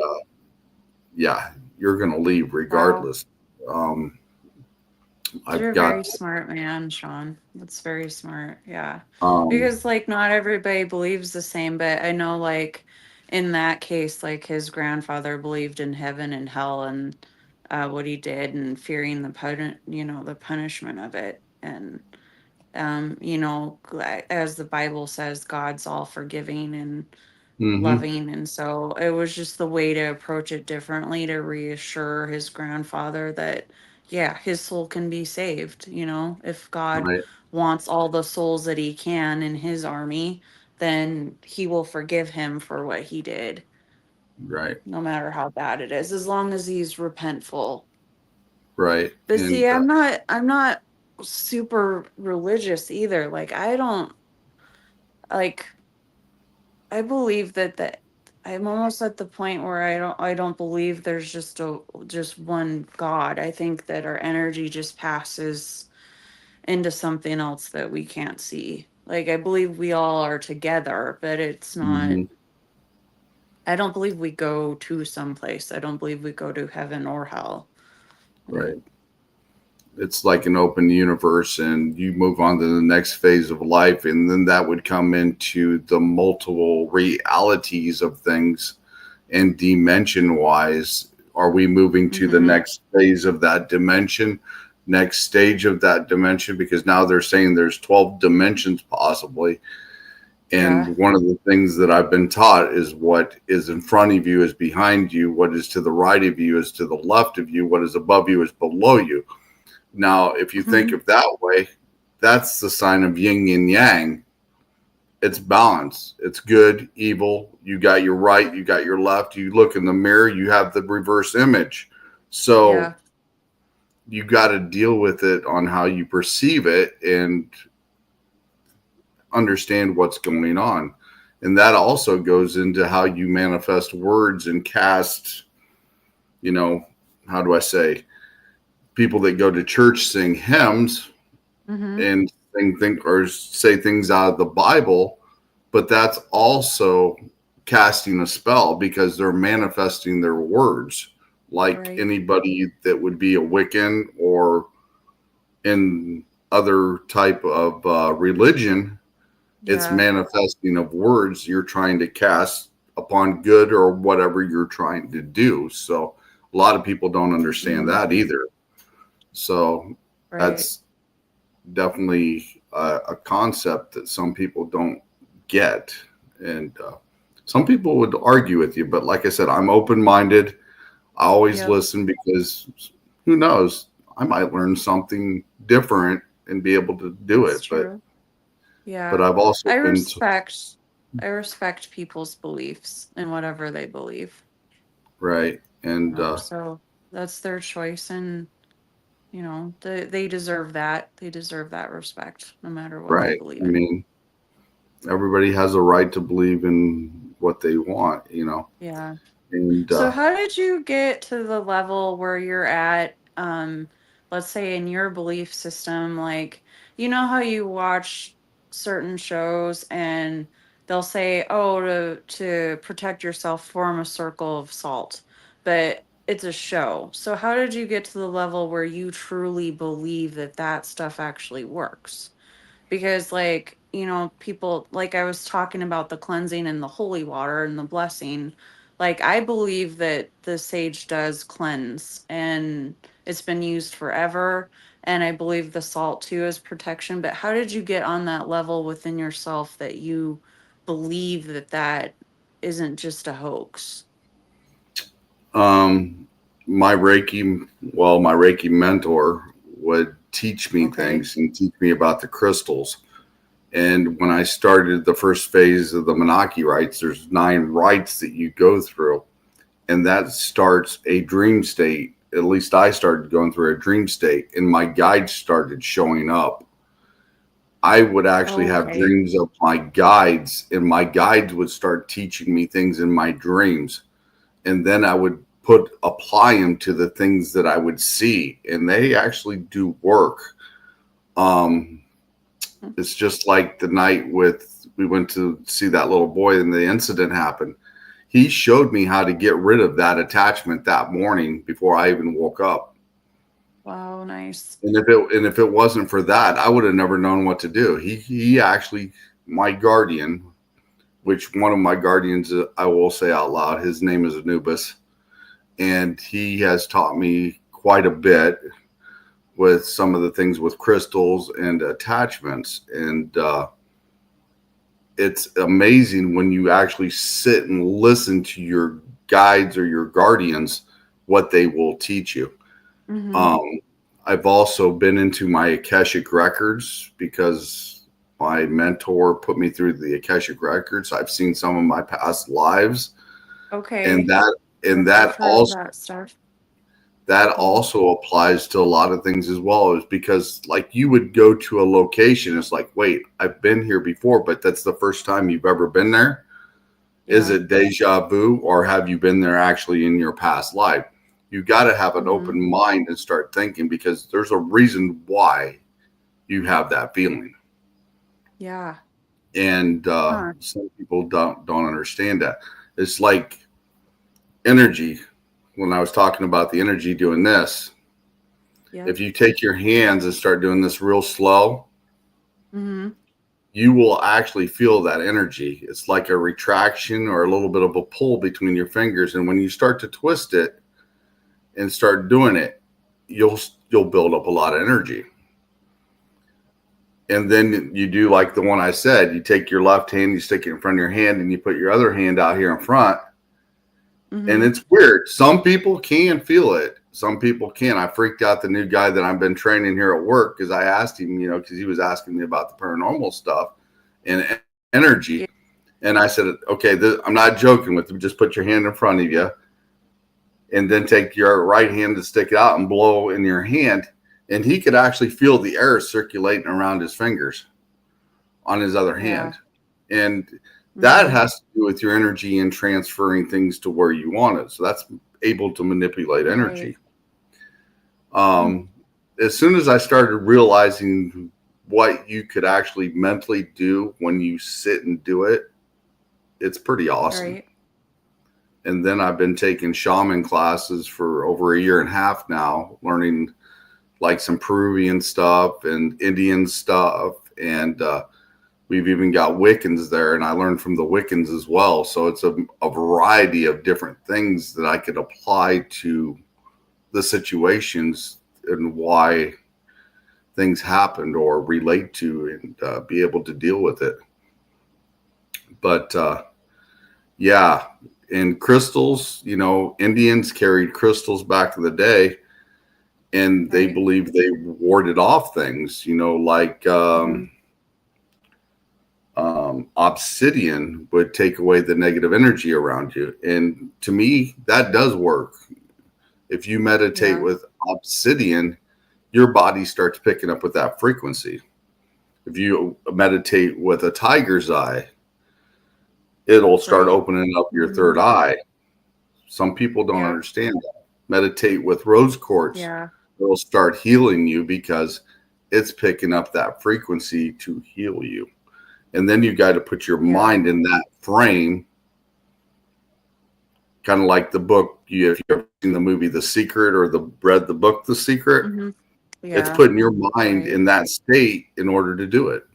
yeah, you're going to leave Wow. regardless. Um, I've You're a got very smart man, Sean. That's very smart. Yeah. um, Because like not everybody believes the same, but I know like in that case, like his grandfather believed in heaven and hell and what he did and fearing the punishment of it. And as the Bible says, God's all forgiving and mhm, loving. And so it was just the way to approach it differently to reassure his grandfather that, yeah, his soul can be saved. If God right, wants all the souls that he can in his army, then he will forgive him for what he did, right, no matter how bad it is, as long as he's repentful. right, But and see, I'm not super religious either. Like, I don't like I believe that I'm almost at the point where I don't believe there's just one God. I think that our energy just passes into something else that we can't see. Like I believe we all are together, but it's not mhm, I don't believe we go to someplace. I don't believe we go to heaven or hell. right. It's like an open universe, and you move on to the next phase of life, and then that would come into the multiple realities of things and dimension wise. Are we moving to the Mm-hmm. next phase of that dimension, next stage of that dimension? Because now they're saying there's 12 dimensions possibly. Yeah. And one of the things that I've been taught is what is in front of you is behind you, what is to the right of you is to the left of you, what is above you is below you. Now, if you think Hmm. of that way, that's the sign of yin and yang. It's balance. It's good, evil. You got your right, you got your left. You look in the mirror, you have the reverse image. So Yeah. you got to deal with it on how you perceive it and understand what's going on. And that also goes into how you manifest words and cast, you know, how do I say, people that go to church sing hymns Mm-hmm. and think or say things out of the Bible, but that's also casting a spell because they're manifesting their words like Right. anybody that would be a Wiccan or in other type of religion. It's Yeah. manifesting of words you're trying to cast upon good or whatever you're trying to do. So a lot of people don't understand Hmm. that either. So Right. that's definitely a concept that some people don't get. And some people would argue with you, but like I said, I'm open minded. I always Yep. listen because who knows? I might learn something different and be able to do It's it. true. But Yeah. I've also I been respect I respect people's beliefs in whatever they believe. right and So that's their choice and they deserve that. They deserve that respect no matter what they right. I believe in. mean, everybody has a right to believe in what they want, Yeah. and So how did you get to the level where you're at, let's say in your belief system, like, how you watch certain shows and they'll say, oh, to protect yourself, form a circle of salt, but it's a show. So how did you get to the level where you truly believe that that stuff actually works? Because people, like I was talking about the cleansing and the holy water and the blessing, like I believe that the sage does cleanse and it's been used forever, and I believe the salt too is protection. But how did you get on that level within yourself that you believe that that isn't just a hoax? um, my Reiki mentor would teach me Okay. things and teach me about the crystals. And when I started the first phase of the Menaki rites, there's 9 rites that you go through, and that starts a dream state. At least I started going through a dream state, and my guides started showing up. I would actually have Okay. dreams of my guides, and my guides would start teaching me things in my dreams. And then I would apply them to the things that I would see, and they actually do work. Um, it's just like the night we went to see that little boy and the incident happened. He showed me how to get rid of that attachment that morning before I even woke up. Wow, nice. And if it wasn't for that, I would have never known what to do. He actually, my guardian, which one of my guardians, I will say out loud, his name is Anubis, and he has taught me quite a bit with some of the things with crystals and attachments. And it's amazing when you actually sit and listen to your guides or your guardians, what they will teach you. Mm-hmm. Um, I've also been into my Akashic records because my mentor put me through the Akashic records. I've seen some of my past lives, and Okay. that and Yep, I've that heard of also that stuff. that Mm-hmm. also applies to a lot of things as well. Is because like you would go to a location, it's like, wait, I've been here before, but that's the first time you've ever been there. Is Yeah. it deja vu, or have you been there actually in your past life? You got to have an Mm-hmm. open mind and start thinking because there's a reason why you have that feeling. Yeah. And Huh. some people don't understand that. It's like energy. When I was talking about the energy doing this, Yep. if you take your hands and start doing this real slow, Mm-hmm. you will actually feel that energy. It's like a retraction or a little bit of a pull between your fingers. And when you start to twist it and start doing it, you'll you'll build up a lot of energy. And then you do like the one I said, you take your left hand, you stick it in front of your hand, and you put your other hand out here in front. And Mm-hmm. it's weird. Some people can feel it. Some people can. I freaked out the new guy that I've been training here at work because I asked him, because he was asking me about the paranormal stuff and energy. Yeah. And I said, okay, I'm not joking with you. Just put your hand in front of you and then take your right hand to stick it out and blow in your hand. And he could actually feel the air circulating around his fingers on his other Yeah. hand. And that Mm-hmm. has to do with your energy and transferring things to where you want it. So that's able to manipulate Right. energy. Um, as soon as I started realizing what you could actually mentally do when you sit and do it, it's pretty awesome. Right. And then I've been taking shaman classes for over a year and a half now, learning like some Peruvian stuff and Indian stuff. And we've even got Wiccans there, and I learned from the Wiccans as well. So it's a variety of different things that I could apply to the situations and why things happened or relate to and be able to deal with it. But yeah, and crystals, Indians carried crystals back in the day and they Right. believed they warded off things, like Mm-hmm. obsidian would take away the negative energy around you. And to me, that does work. If you meditate Yeah. with obsidian, your body starts picking up with that frequency. If you meditate with a tiger's eye, it'll start Right. opening up your Mm-hmm. third eye. Some people don't Yep. understand that. Meditate with rose quartz, Yeah. it'll start healing you because it's picking up that frequency to heal you. And then you got to put your Yeah. mind in that frame, kind of like the book. If you've ever seen the movie The Secret or read the book The Secret, Mm-hmm. it's Yeah. putting your mind Right. in that state in order to do it.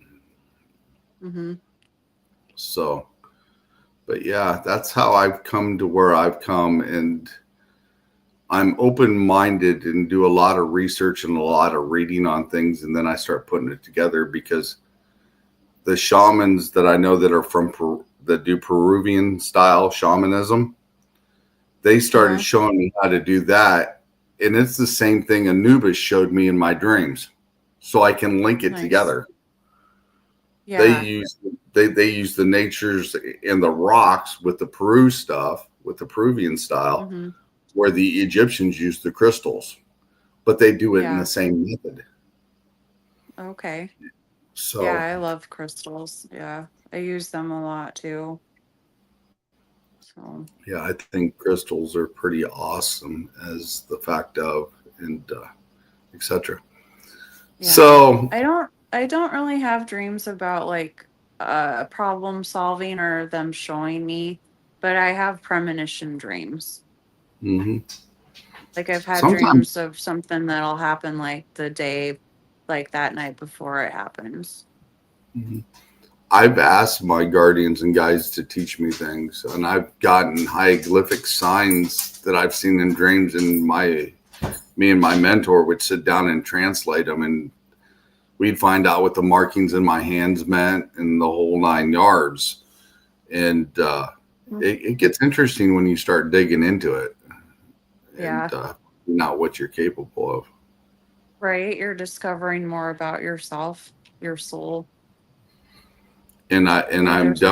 Mm-hmm. So, but yeah, that's how I've come to where I've come. And I'm open minded and do a lot of research and a lot of reading on things. And then I start putting it together because the shamans that I know that are from that do Peruvian style shamanism, they started Yeah. showing me how to do that. And it's the same thing Anubis showed me in my dreams. So I can link it Nice. together. They Yeah. use they use the natures and the rocks with the Peru stuff, with the Peruvian style, Mm-hmm. where the Egyptians used the crystals, but they do it in the Yeah. same method. Okay. Yeah, So I love crystals. Yeah. I use them a lot too. So, yeah, I think crystals are pretty awesome as the fact of and etc. yeah. So I don't really have dreams about like problem solving or them showing me, but I have premonition dreams. mhm. Like I've had Sometimes dreams of something that'll happen like the day, like that night before it happens. I've asked my guardians and guides to teach me things, and I've gotten hieroglyphic signs that I've seen in dreams, and me and my mentor would sit down and translate them, and we'd find out what the markings in my hands meant and the whole 9 yards. And Mm. it gets interesting when you start digging into it and Yeah, not what you're capable of. right. You're discovering more about yourself, your soul. And Maybe there's a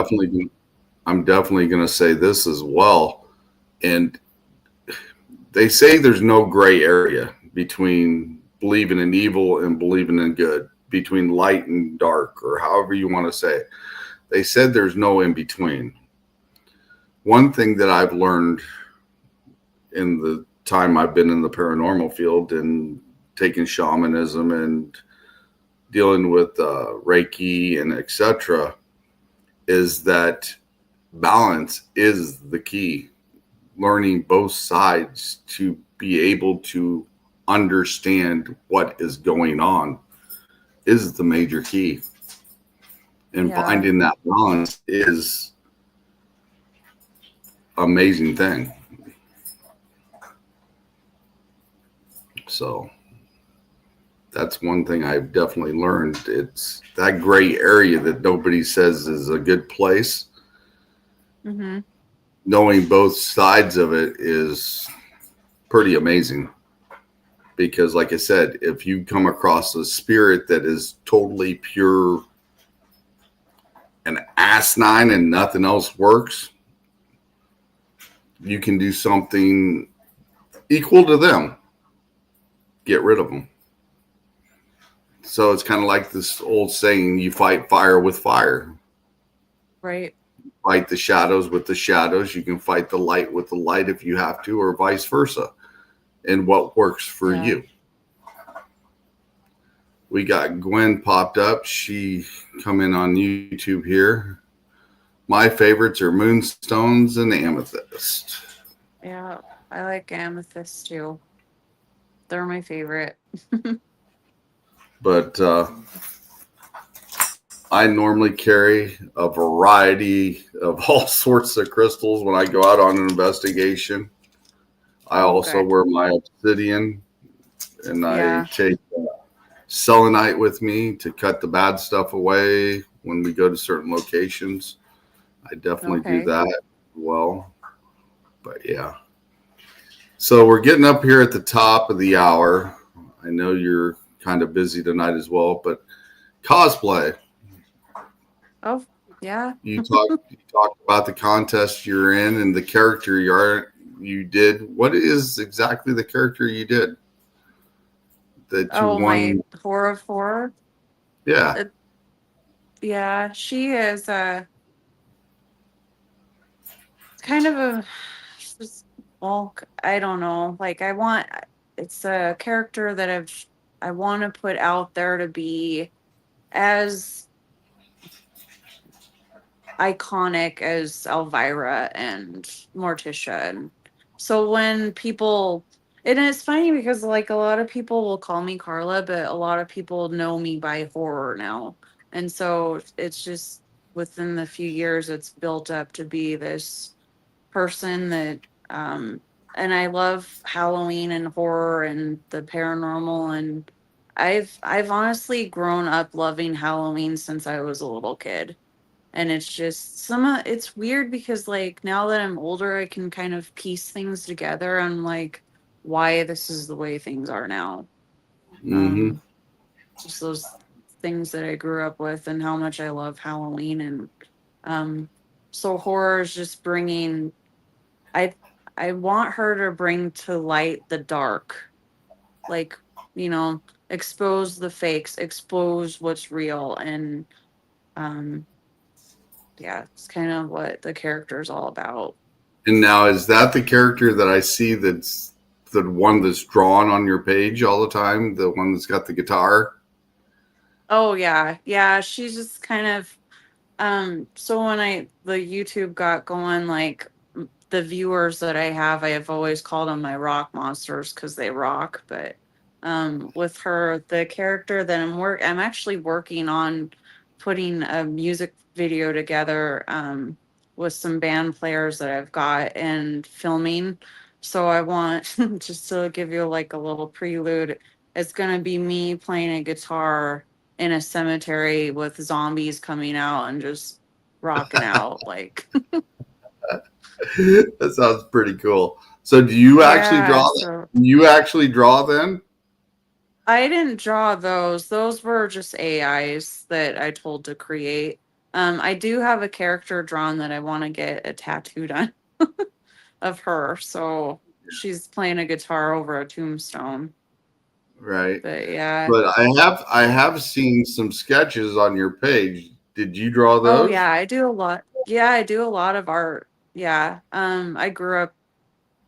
I'm definitely going to say this as well. And they say there's no gray area between believing in evil and believing in good, between light and dark, or however you want to say it. They said there's no in between. One thing that I've learned in the time I've been in the paranormal field and taking shamanism and dealing with Reiki and etc. is that balance is the key. Learning both sides to be able to understand what is going on is the major key. And yeah, finding that balance is an amazing thing. So that's one thing I've definitely learned. It's that gray area that nobody says is a good place. mm-hmm. Knowing both sides of it is pretty amazing because, like I said, if you come across a spirit that is totally pure and asinine and nothing else works, you can do something equal to them, get rid of them. So it's kind of like this old saying, you fight fire with fire. Right. Fight the shadows with the shadows. You can fight the light with the light if you have to, or vice versa. And what works for Yeah. you. We got Gwen popped up. She come in on YouTube here. My favorites are moonstones and amethyst. Yeah. I like amethyst too. They're my favorite. But I normally carry a variety of all sorts of crystals when I go out on an investigation. I Oh, also good. wear my obsidian and I Yeah. take selenite with me to cut the bad stuff away when we go to certain locations. I definitely do Okay. that well. But yeah. So we're getting up here at the top of the hour. I know you're kind of busy tonight as well, but cosplay. Oh, yeah. You talked about the contest you're in and the character you did. What is exactly the character you did that you Oh, my won? horror of horror. Yeah. Uh, yeah, she is kind of a she's- well, I don't know. Like I want it's a character that I want to put out there to be as iconic as Elvira and Morticia. And so when people, and it's funny because like a lot of people will call me Carla, but a lot of people know me by horror now. And so it's just within the few years, it's built up to be this person that, um, and I love Halloween and horror and the paranormal. And I've honestly grown up loving Halloween since I was a little kid, and it's just it's weird because like now that I'm older I can kind of piece things together on like why this is the way things are now. Mm-hmm. um just those things that I grew up with and how much I love Halloween. And um so horror is just bringing, i I want her to bring to light the dark, like, you know, expose the fakes, expose what's real. And um yeah, it's kind of what the character is all about. And now, is that the character that I see that's the one that's drawn on your page all the time? The one that's got the guitar? Oh yeah. Yeah, she's just kind of so when I the YouTube got going, like the viewers that I have always called them my rock monsters because they rock. But with her, the character that I'm actually working on putting a music video together with some band players that I've got and filming. So I want just to give you like a little prelude. It's gonna be me playing a guitar in a cemetery with zombies coming out and just rocking out like That sounds pretty cool. So do you actually yeah. draw? So You actually draw then? I didn't draw those. Those were just AIs that I told to create. I do have a character drawn that I want to get a tattoo done of her. So she's playing a guitar over a tombstone. Right. But yeah. But I have seen some sketches on your page. Did you draw Oh those? yeah, I do a lot. Yeah, I do a lot of art. Yeah. I grew up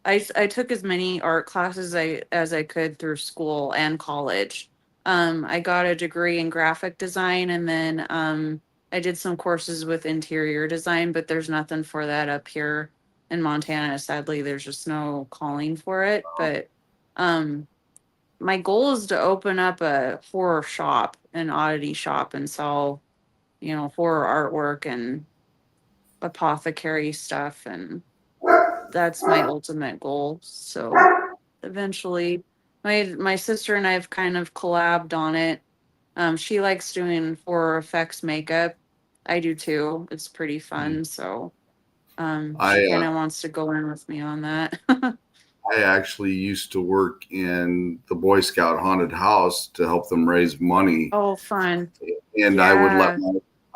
I took as many art classes as I could through school and college. I got a degree in graphic design and then I did some courses with interior design, but there's nothing for that up here in Montana. Sadly, there's just no calling for it. But um, my goal is to open up a horror shop, an oddity shop, and sell, horror artwork and apothecary stuff and that's my ultimate goal. So eventually, my sister and I have kind of collabed on it. She likes doing horror effects makeup. I do too. It's pretty fun. So she I kind of wants to go in with me on that. I actually used to work in the Boy Scout haunted house to help them raise money, Oh, fun. and Yeah.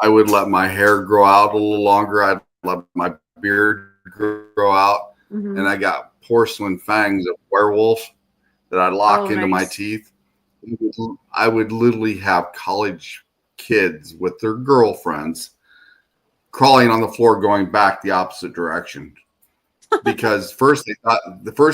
I would let my hair grow out a little longer. I'd let my beard grow out, and Hmm. I got porcelain fangs of werewolf that I'd lock Oh, into my nice. teeth. I would literally have college kids with their girlfriends crawling on the floor going back the opposite direction because first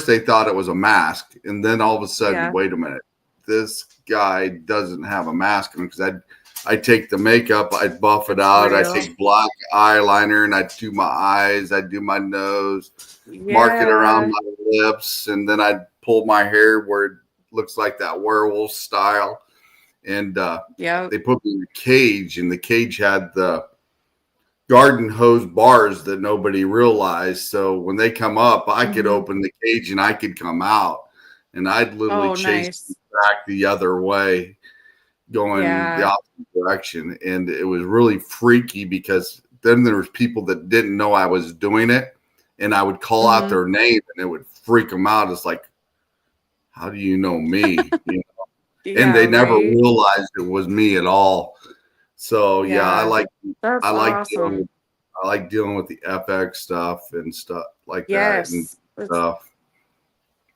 they thought it was a mask, and then all of a sudden, Yeah. wait a minute, this guy doesn't have a mask on because I take the makeup, I'd buff it It's out, I real. take black eyeliner, and I do my eyes, I do my nose, mark it around Yeah. my lips, and then I'd pull my hair where it looks like that werewolf style, and Yep. they put me in a cage, and the cage had the garden hose bars that nobody realized. So when they come up, I could Hmm. open the cage and I could come out, and I'd literally Oh, chase them nice. back the other way, going the Yeah. opposite direction. And it was really freaky because then there was people that didn't know I was doing it, and I would call out Hmm. their name and it would freak them out. It's like, how do you know me? And Yeah. they never Right. realized it was me at all. So yeah, Yeah. That's I like dealing awesome. with I like dealing with the FX stuff and stuff like that and Yes. It's stuff.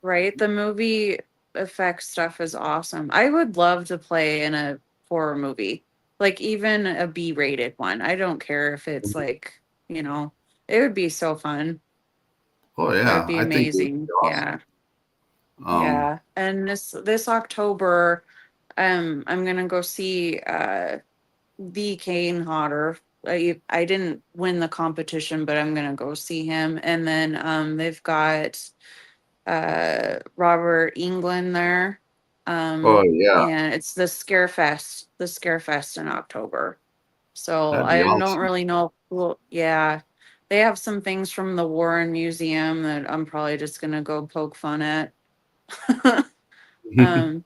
right. The movie effects stuff is awesome. I would love to play in a horror movie, like even a B-rated one. I don't care if it's like, you know, it would be so fun. Oh That would yeah, be I think it would be amazing. awesome. Yeah. Um, Yeah. And this October, I'm gonna go see the Kane Hodder. I didn't win the competition, but I'm gonna go see him. And then they've got Robert England there. oh yeah, And it's the Scarefest in October. So that'd be I don't awesome. really know. Well, yeah, they have some things from the Warren Museum that I'm probably just gonna go poke fun at.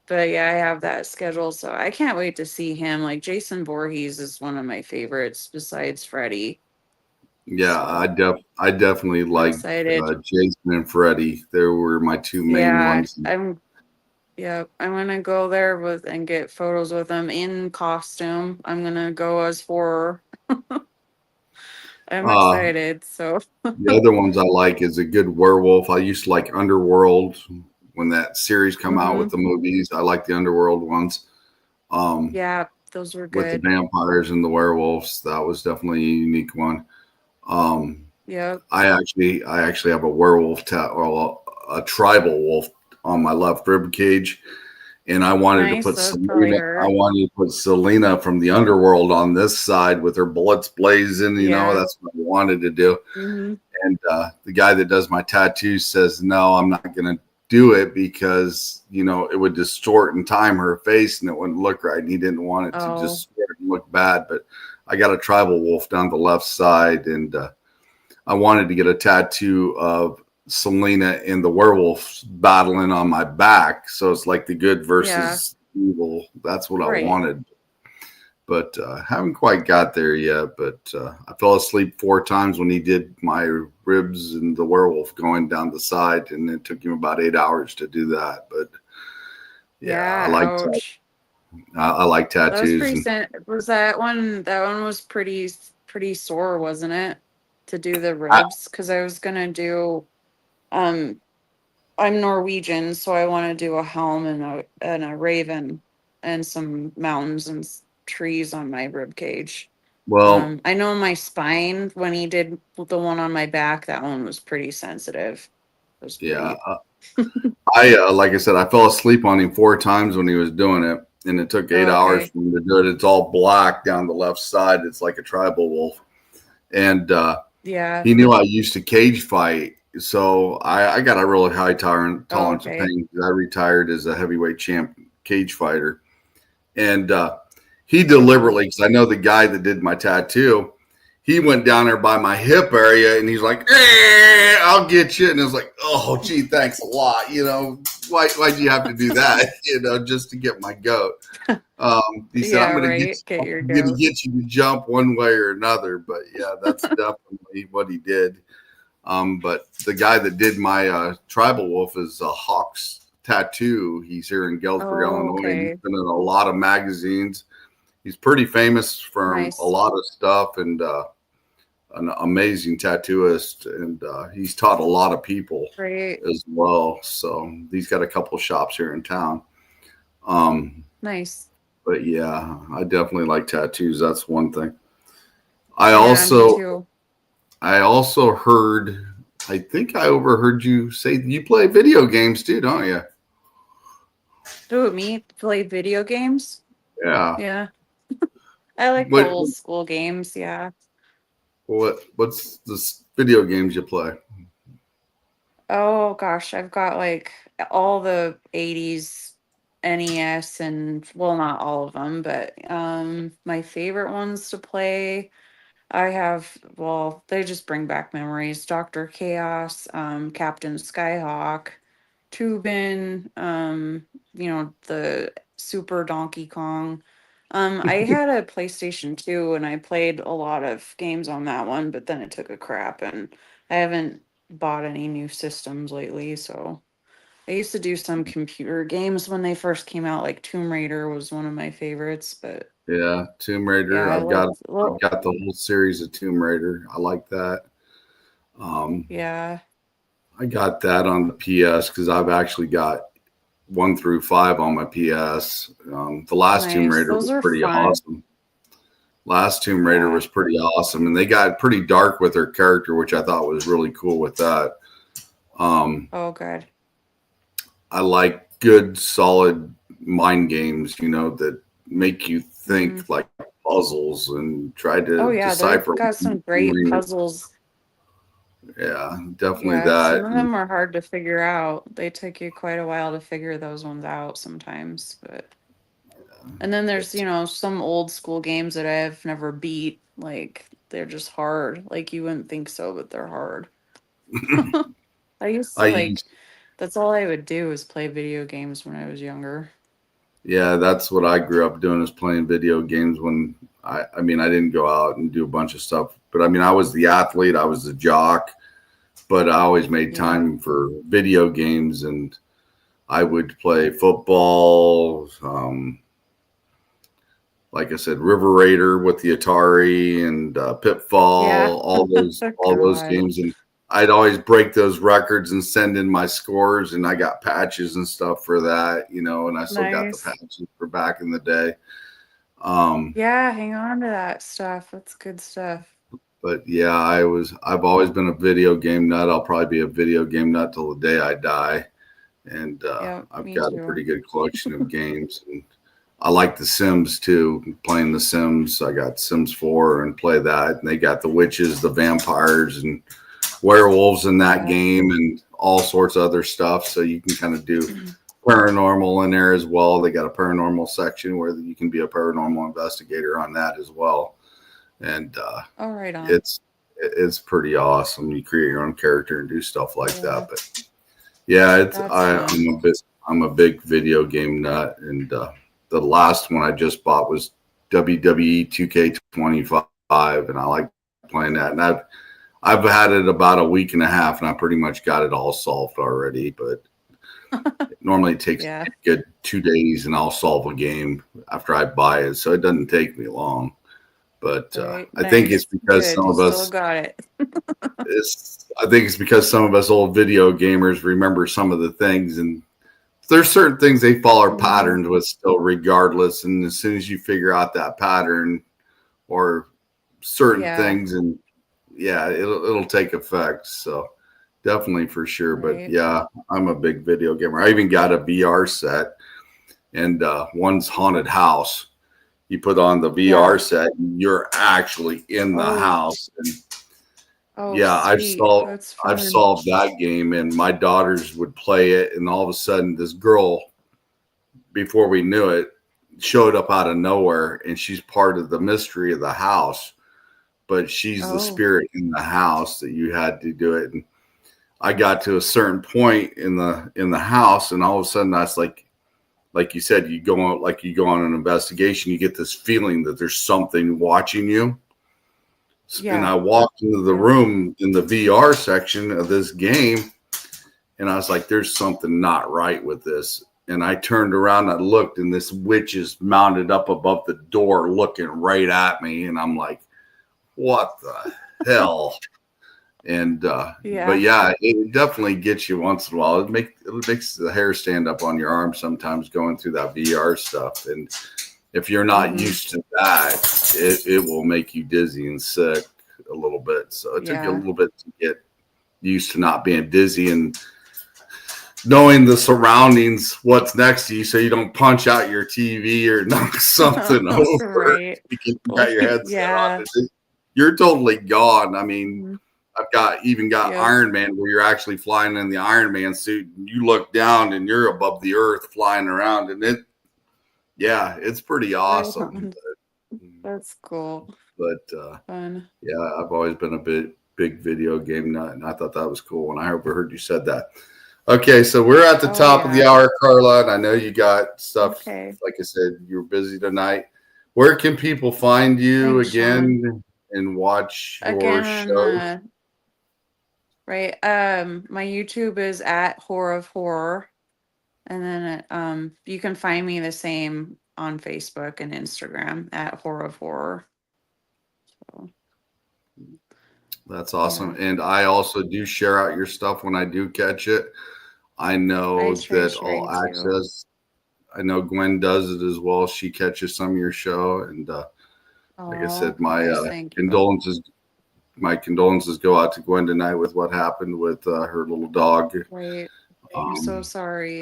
But yeah, I have that schedule, so I can't wait to see him. Like Jason Voorhees is one of my favorites besides Freddy. Yeah, So I definitely I'm liked excited. Jason and Freddie. They were my two main Yeah, ones. I'm gonna go there with and get photos with them in costume. I'm gonna go as horror. I'm Uh, excited. So the other ones I like is a good werewolf. I used to like Underworld when that series come out with hmm the movies. I like the Underworld ones. Um, yeah, those were with the good. vampires and the werewolves. That was definitely a unique one. Um, Yep. I actually have a werewolf or a tribal wolf on my left rib cage, and I wanted to Nice. put That probably Selena. I hurt. wanted to put Selena from the underworld on this side with her bullets blazing. Yeah. That's what I wanted to do. Mm-hmm. And the guy that does my tattoos says, no, I'm not going to do it because, it would distort and time her face and it wouldn't look right. And he didn't want it to Oh, distort and look bad. But I got a tribal wolf down the left side, and I wanted to get a tattoo of Selena and the werewolves battling on my back. So it's like the good yeah. versus evil. That's what I Right. wanted, but haven't quite got there yet. But I fell asleep 4 times when he did my ribs and the werewolf going down the side, and it took him about 8 hours to do that. But yeah, Yeah. Ouch. I like That was tattoos, pretty and was that one was pretty sore, wasn't it? To do the I, ribs, because I was gonna do um I'm Norwegian, so I want to do a helm and a raven and some mountains and trees on my rib cage. well, I know my spine, when he did the one on my back, that one was pretty sensitive. It was yeah, pretty. I like I said, I fell asleep on him 4 times when he was doing it, and it took eight Oh, hours okay. for him to do it. It's all black down the left side. It's like a tribal wolf, and Yeah. he knew I used to cage fight, so I got a really high Oh, tolerance of okay. pain. I retired as a heavyweight champ cage fighter, and he deliberately, because I know the guy that did my tattoo, he went down there by my hip area, and he's like, "I'll get you," and it's like, "Oh, gee, thanks a lot." Why'd you have to do that? Just to get my goat. He said, Yeah, right. Get your I'm gonna goat. get you to jump one way or another." But yeah, that's definitely what he did. But the guy that did my tribal wolf is Hawks Tattoo. He's here in Galesburg, Oh, Illinois, and he's okay. been in a lot of magazines. He's pretty famous from a Nice. lot of stuff, and an amazing tattooist. And he's taught a lot of people Great. as well. So he's got a couple shops here in town. Um, Nice. but yeah, I definitely like tattoos. That's one thing. I Yeah, me also too. I also heard. I think I overheard you say you play video games too, don't you? Do me play video games? Yeah. Yeah. I like the What old school games, yeah. what's the video games you play? Oh gosh, I've got like all the 80s NES, and well, not all of them, but my favorite ones to play, I have, well, they just bring back memories. Dr. Chaos, Captain Skyhawk, Tubin, the Super Donkey Kong. I had a PlayStation 2 and I played a lot of games on that one, but then it took a crap and I haven't bought any new systems lately, so I used to do some computer games when they first came out, like Tomb Raider was one of my favorites, but Yeah, Tomb yeah, Raider. I loved, I've well, got the whole series of Tomb Raider. I like that. Um, yeah, I got that on the PS because I've actually got 1 through 5 on my PS. The last Tomb nice. Raider Those was are pretty fun. awesome. Last Tomb Raider Yeah. was pretty awesome, and they got pretty dark with their character, which I thought was really cool with that. Um, Oh, good. I like good, solid mind games, that make you Hmm. think like puzzles and try Oh to yeah, they've decipher what got you're some great doing. puzzles. Yeah, definitely Yeah, some that. of them are hard to figure out. They take you quite a while to figure those ones out sometimes, but and then there's, But some old school games that I've never beat. Like they're just hard. Like you wouldn't think so, but they're hard. I used I to like used, that's all I would do is play video games when I was younger. yeah, that's what I grew up doing is playing video games when I mean, I didn't go out and do a bunch of stuff, but I mean, I was the athlete, I was the jock, but I always made Yeah. time for video games, and I would play football. Like I said, River Raider with the Atari and Yeah. Pitfall, all those God. games, and I'd always break those records and send in my scores, and I got patches and stuff for that, and I still got the Nice. patches for back in the day. Um, Yeah, hang on to that stuff. That's good stuff. but yeah, I've always been a video game nut. I'll probably be a video game nut till the day I die. and Yep, I've me got a too. pretty good collection of games. And I like The Sims too. Playing The Sims, I got Sims 4 and play that. And they got the witches, the vampires, and werewolves in that Yeah. game, and all sorts of other stuff. So you can kind of do paranormal in there as well. They got a paranormal section where you can be a paranormal investigator on that as well. And Oh, right on. it's pretty awesome. You create your own character and do stuff like Yeah, that. But yeah, that's fun. I'm a big video game nut, and the last one I just bought was WWE 2K25, and I like playing that. And I've had it about a week and a half, and I pretty much got it all solved already. But normally it takes Yeah, a good 2 days, and I'll solve a game after I buy it, so it doesn't take me long. But right. I think it's Nice. because Good. some You of still us got it. I think it's because some of us old video gamers remember some of the things, and there's certain things they follow Hmm. patterns with still, regardless. And as soon as you figure out that pattern or certain Yeah, things, and yeah, it'll take effect. So definitely for sure. But right. yeah, I'm a big video gamer. I even got a VR set, and one's haunted house. You put on the VR Yeah. set, and you're actually in the Oh, house. And oh, yeah, sweet. That's I've fun. solved that game, and my daughters would play it, and all of a sudden this girl, before we knew it, showed up out of nowhere, and she's part of the mystery of the house, but she's the Oh, spirit in the house that you had to do it. And I got to a certain point in the house, and all of a sudden I was like you said, you go on an investigation, you get this feeling that there's something watching you. And yeah. I walked into the Yep. room in the VR section of this game, and I was like, there's something not right with this. And I turned around, and I looked, and this witch is mounted up above the door looking right at me. And I'm like, what the hell? And but Yeah. yeah, it definitely gets you once in a while. It makes the hair stand up on your arm sometimes going through that VR stuff. And if you're not Hmm. used to that, it will make you dizzy and sick a little bit. So it took you a Yeah. little bit to get used to not being dizzy and knowing the surroundings, what's next to you, so you don't punch out your TV or knock something over Right. because you got your Like, headset on. yeah. You're totally gone. I mean, Mhm. I've got Yep. Iron Man where you're actually flying in the Iron Man suit, and you look down and you're above the earth flying around, and yeah, it's pretty Right awesome. on. That's cool. But Fun. yeah, I've always been a big video game nut, and I thought that was cool. And I overheard you said that. Okay, so we're at the Oh, top of the yeah. hour, Carla, and I know you got stuff. Okay. Like I said, you're busy tonight. Where can people find you Thanks, Sean. again and watch your Again, show? right. My YouTube is at Horror of Horror. And then you can find me the same on Facebook and Instagram at Horror of Horror. So That's awesome. yeah. And I also do share out your stuff when I do catch it. I I know try that All sharing too. Access, I know Gwen does it as well. She catches some of your show. And like I Oh, said, my nice. Thank you. condolences my condolences go out to Gwen tonight with what happened with her little dog. Right. I'm so Um, sorry.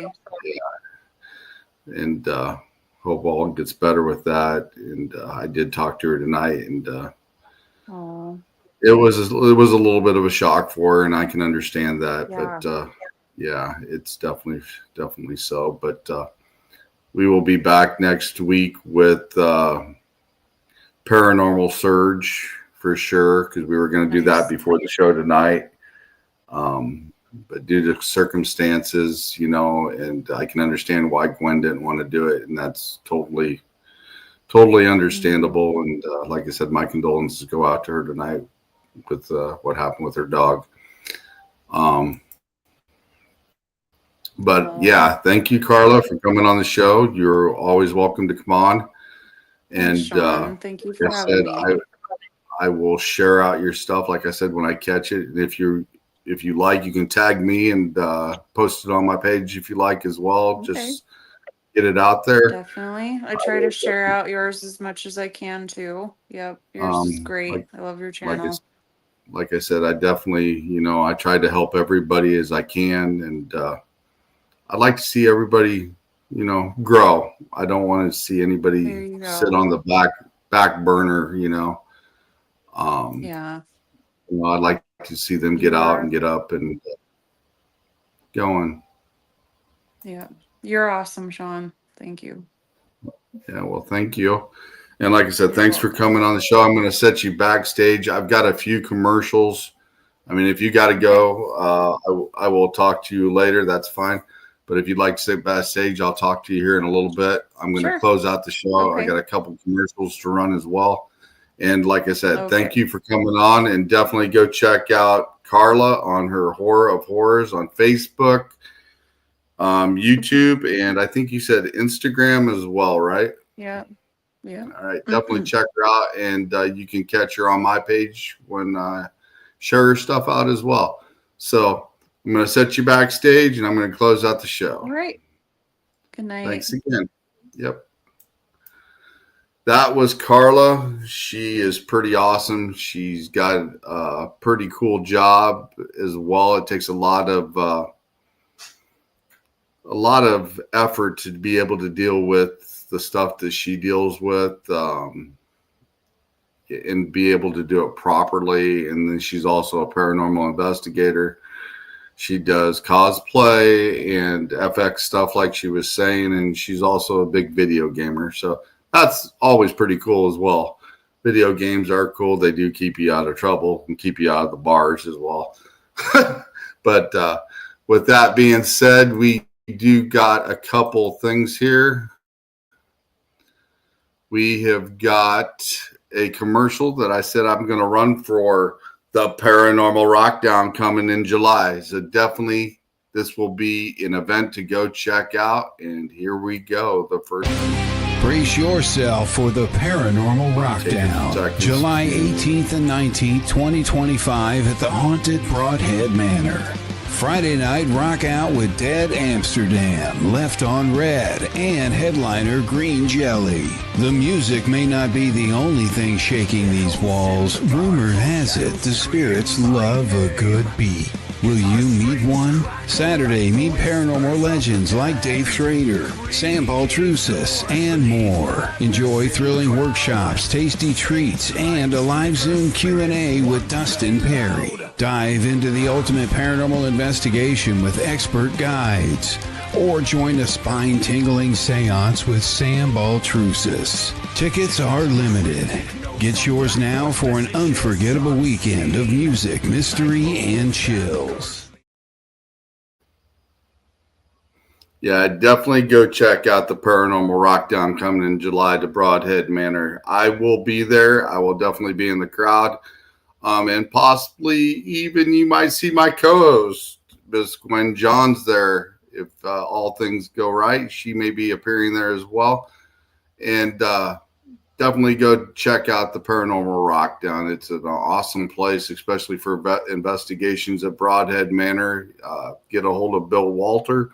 and hope all gets better with that. And I did talk to her tonight, and Oh, it was a little bit of a shock for her, and I can understand that. yeah. But yeah, it's definitely so. But we will be back next week with Paranormal Surge for sure, because we were going to do that Nice. before the show tonight. But due to circumstances, and I can understand why Gwen didn't want to do it, and that's totally Hmm. understandable. And like I said, my condolences go out to her tonight with what happened with her dog. Um, but Oh, yeah, thank you, Carla, for coming on the show. You're always welcome to come on. thanks, And Sean. Thank you like for I having said, me. I will share out your stuff. Like I said, when I catch it, and if you like, you can tag me and post it on my page if you like as well. Okay. Just get it out there. Definitely. I I try to will share out yours as much as I can too. Yep. Yours is like great. I love your like I channel. I said, I definitely I try to help everybody as I can, and I'd like to see everybody, grow. I don't want to see There anybody you sit go. on the back burner. Um, Yeah. I'd like to see them get You out and are. get up and going. Yeah. You're awesome, Sean. Thank you. Yeah, well, thank you. And like I said, You're thanks for welcome. coming on the show. I'm going to set you backstage. I've got a few commercials. I mean, if you got to Okay. go, I will talk to you later. That's fine. But if you'd like to sit backstage, I'll talk to you here in a little bit. I'm going to Sure. close out the show. I Okay. got a couple commercials to run as well. And like I said, Okay. thank you for coming on, and definitely go check out Carla on her Horror of Horrors on Facebook, YouTube, and I think you said Instagram as well, right? Yeah. Yeah. All right, definitely check her out, and you can catch her on my page when I share her stuff out as well. So I'm going to set you backstage, and I'm going to close out the show. All right. Good night. Thanks again. Yep. That was Carla. She is pretty awesome. She's got a pretty cool job as well. It takes a lot of effort to be able to deal with the stuff that she deals with, and be able to do it properly. And then she's also a paranormal investigator. She does cosplay and FX stuff, like she was saying, and she's also a big video gamer. So that's always pretty cool as well. Video games are cool. They do keep you out of trouble and keep you out of the bars as well. But with that being said, we do got a couple things here. We have got a commercial that I said I'm going to run for the Paranormal Rockdown coming in July. So definitely this will be an event to go check out. And here we go. The first. Brace yourself for the Paranormal Rockdown, July 18th and 19th, 2025 at the haunted Broadhead Manor. Friday night, rock out with Dead Amsterdam, Left on Red, and headliner Green Jelly. The music may not be the only thing shaking these walls. Rumor has it the spirits love a good beat. Will you meet one? Saturday, meet paranormal legends like Dave Schrader, Sam Baltrusis, and more. Enjoy thrilling workshops, tasty treats, and a live Zoom Q&A with Dustin Perry. Dive into the ultimate paranormal investigation with expert guides. Or join a spine-tingling seance with Sam Baltrusis. Tickets are limited. Get yours now for an unforgettable weekend of music, mystery, and chills. Yeah, definitely go check out the Paranormal Rockdown coming in July to Broadhead Manor. I will be there. I will definitely be in the crowd. And possibly even you might see my co-host, because when John's there, if all things go right, she may be appearing there as well. And definitely go check out the Paranormal Rockdown. It's an awesome place, especially for investigations at Broadhead Manor. Get a hold of Bill Walter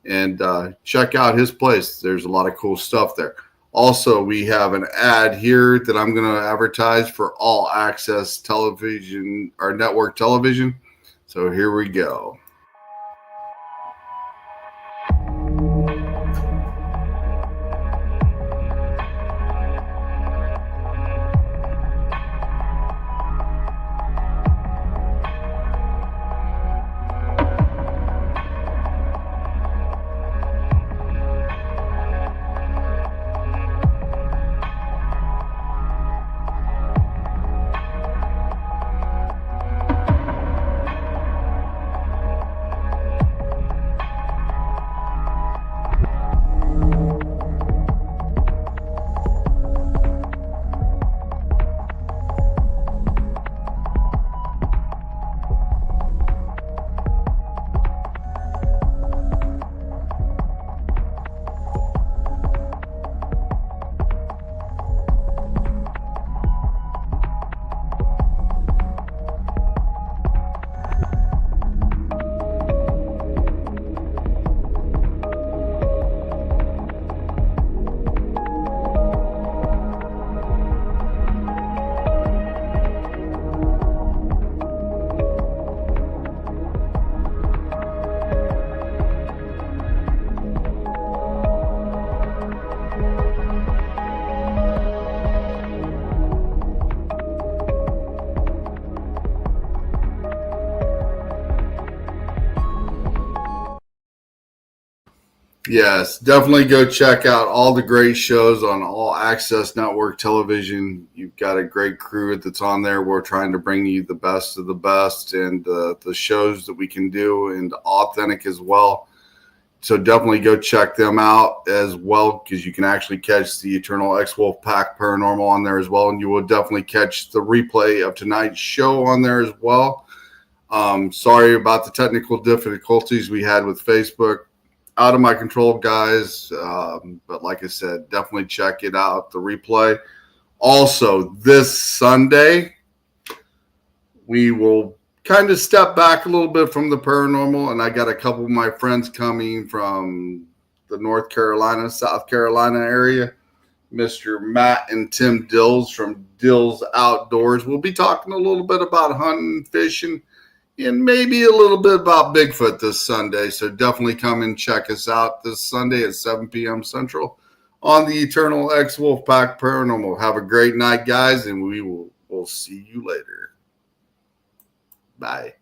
and check out his place. There's a lot of cool stuff there. Also, we have an ad here that I'm going to advertise for All Access Television, or network television. So here we go. Yes, definitely go check out all the great shows on All Access Network Television. You've got a great crew that's on there. We're trying to bring you the best of the best and the shows that we can do and authentic as well. So definitely go check them out as well, because you can actually catch the Eternal X Wolf Pack Paranormal on there as well. And you will definitely catch the replay of tonight's show on there as well. Sorry about the technical difficulties we had with Facebook. Out of my control, guys. But like I said, definitely check it out, the replay. Also, this Sunday, we will kind of step back a little bit from the paranormal, and I got a couple of my friends coming from the North Carolina, South Carolina area. Mr. Matt and Tim Dills from Dills Outdoors. We'll be talking a little bit about hunting, fishing, and maybe a little bit about Bigfoot this Sunday. So definitely come and check us out this Sunday at 7 p.m. Central on the Eternal X Wolf Pack Paranormal. Have a great night, guys, and we'll see you later. Bye.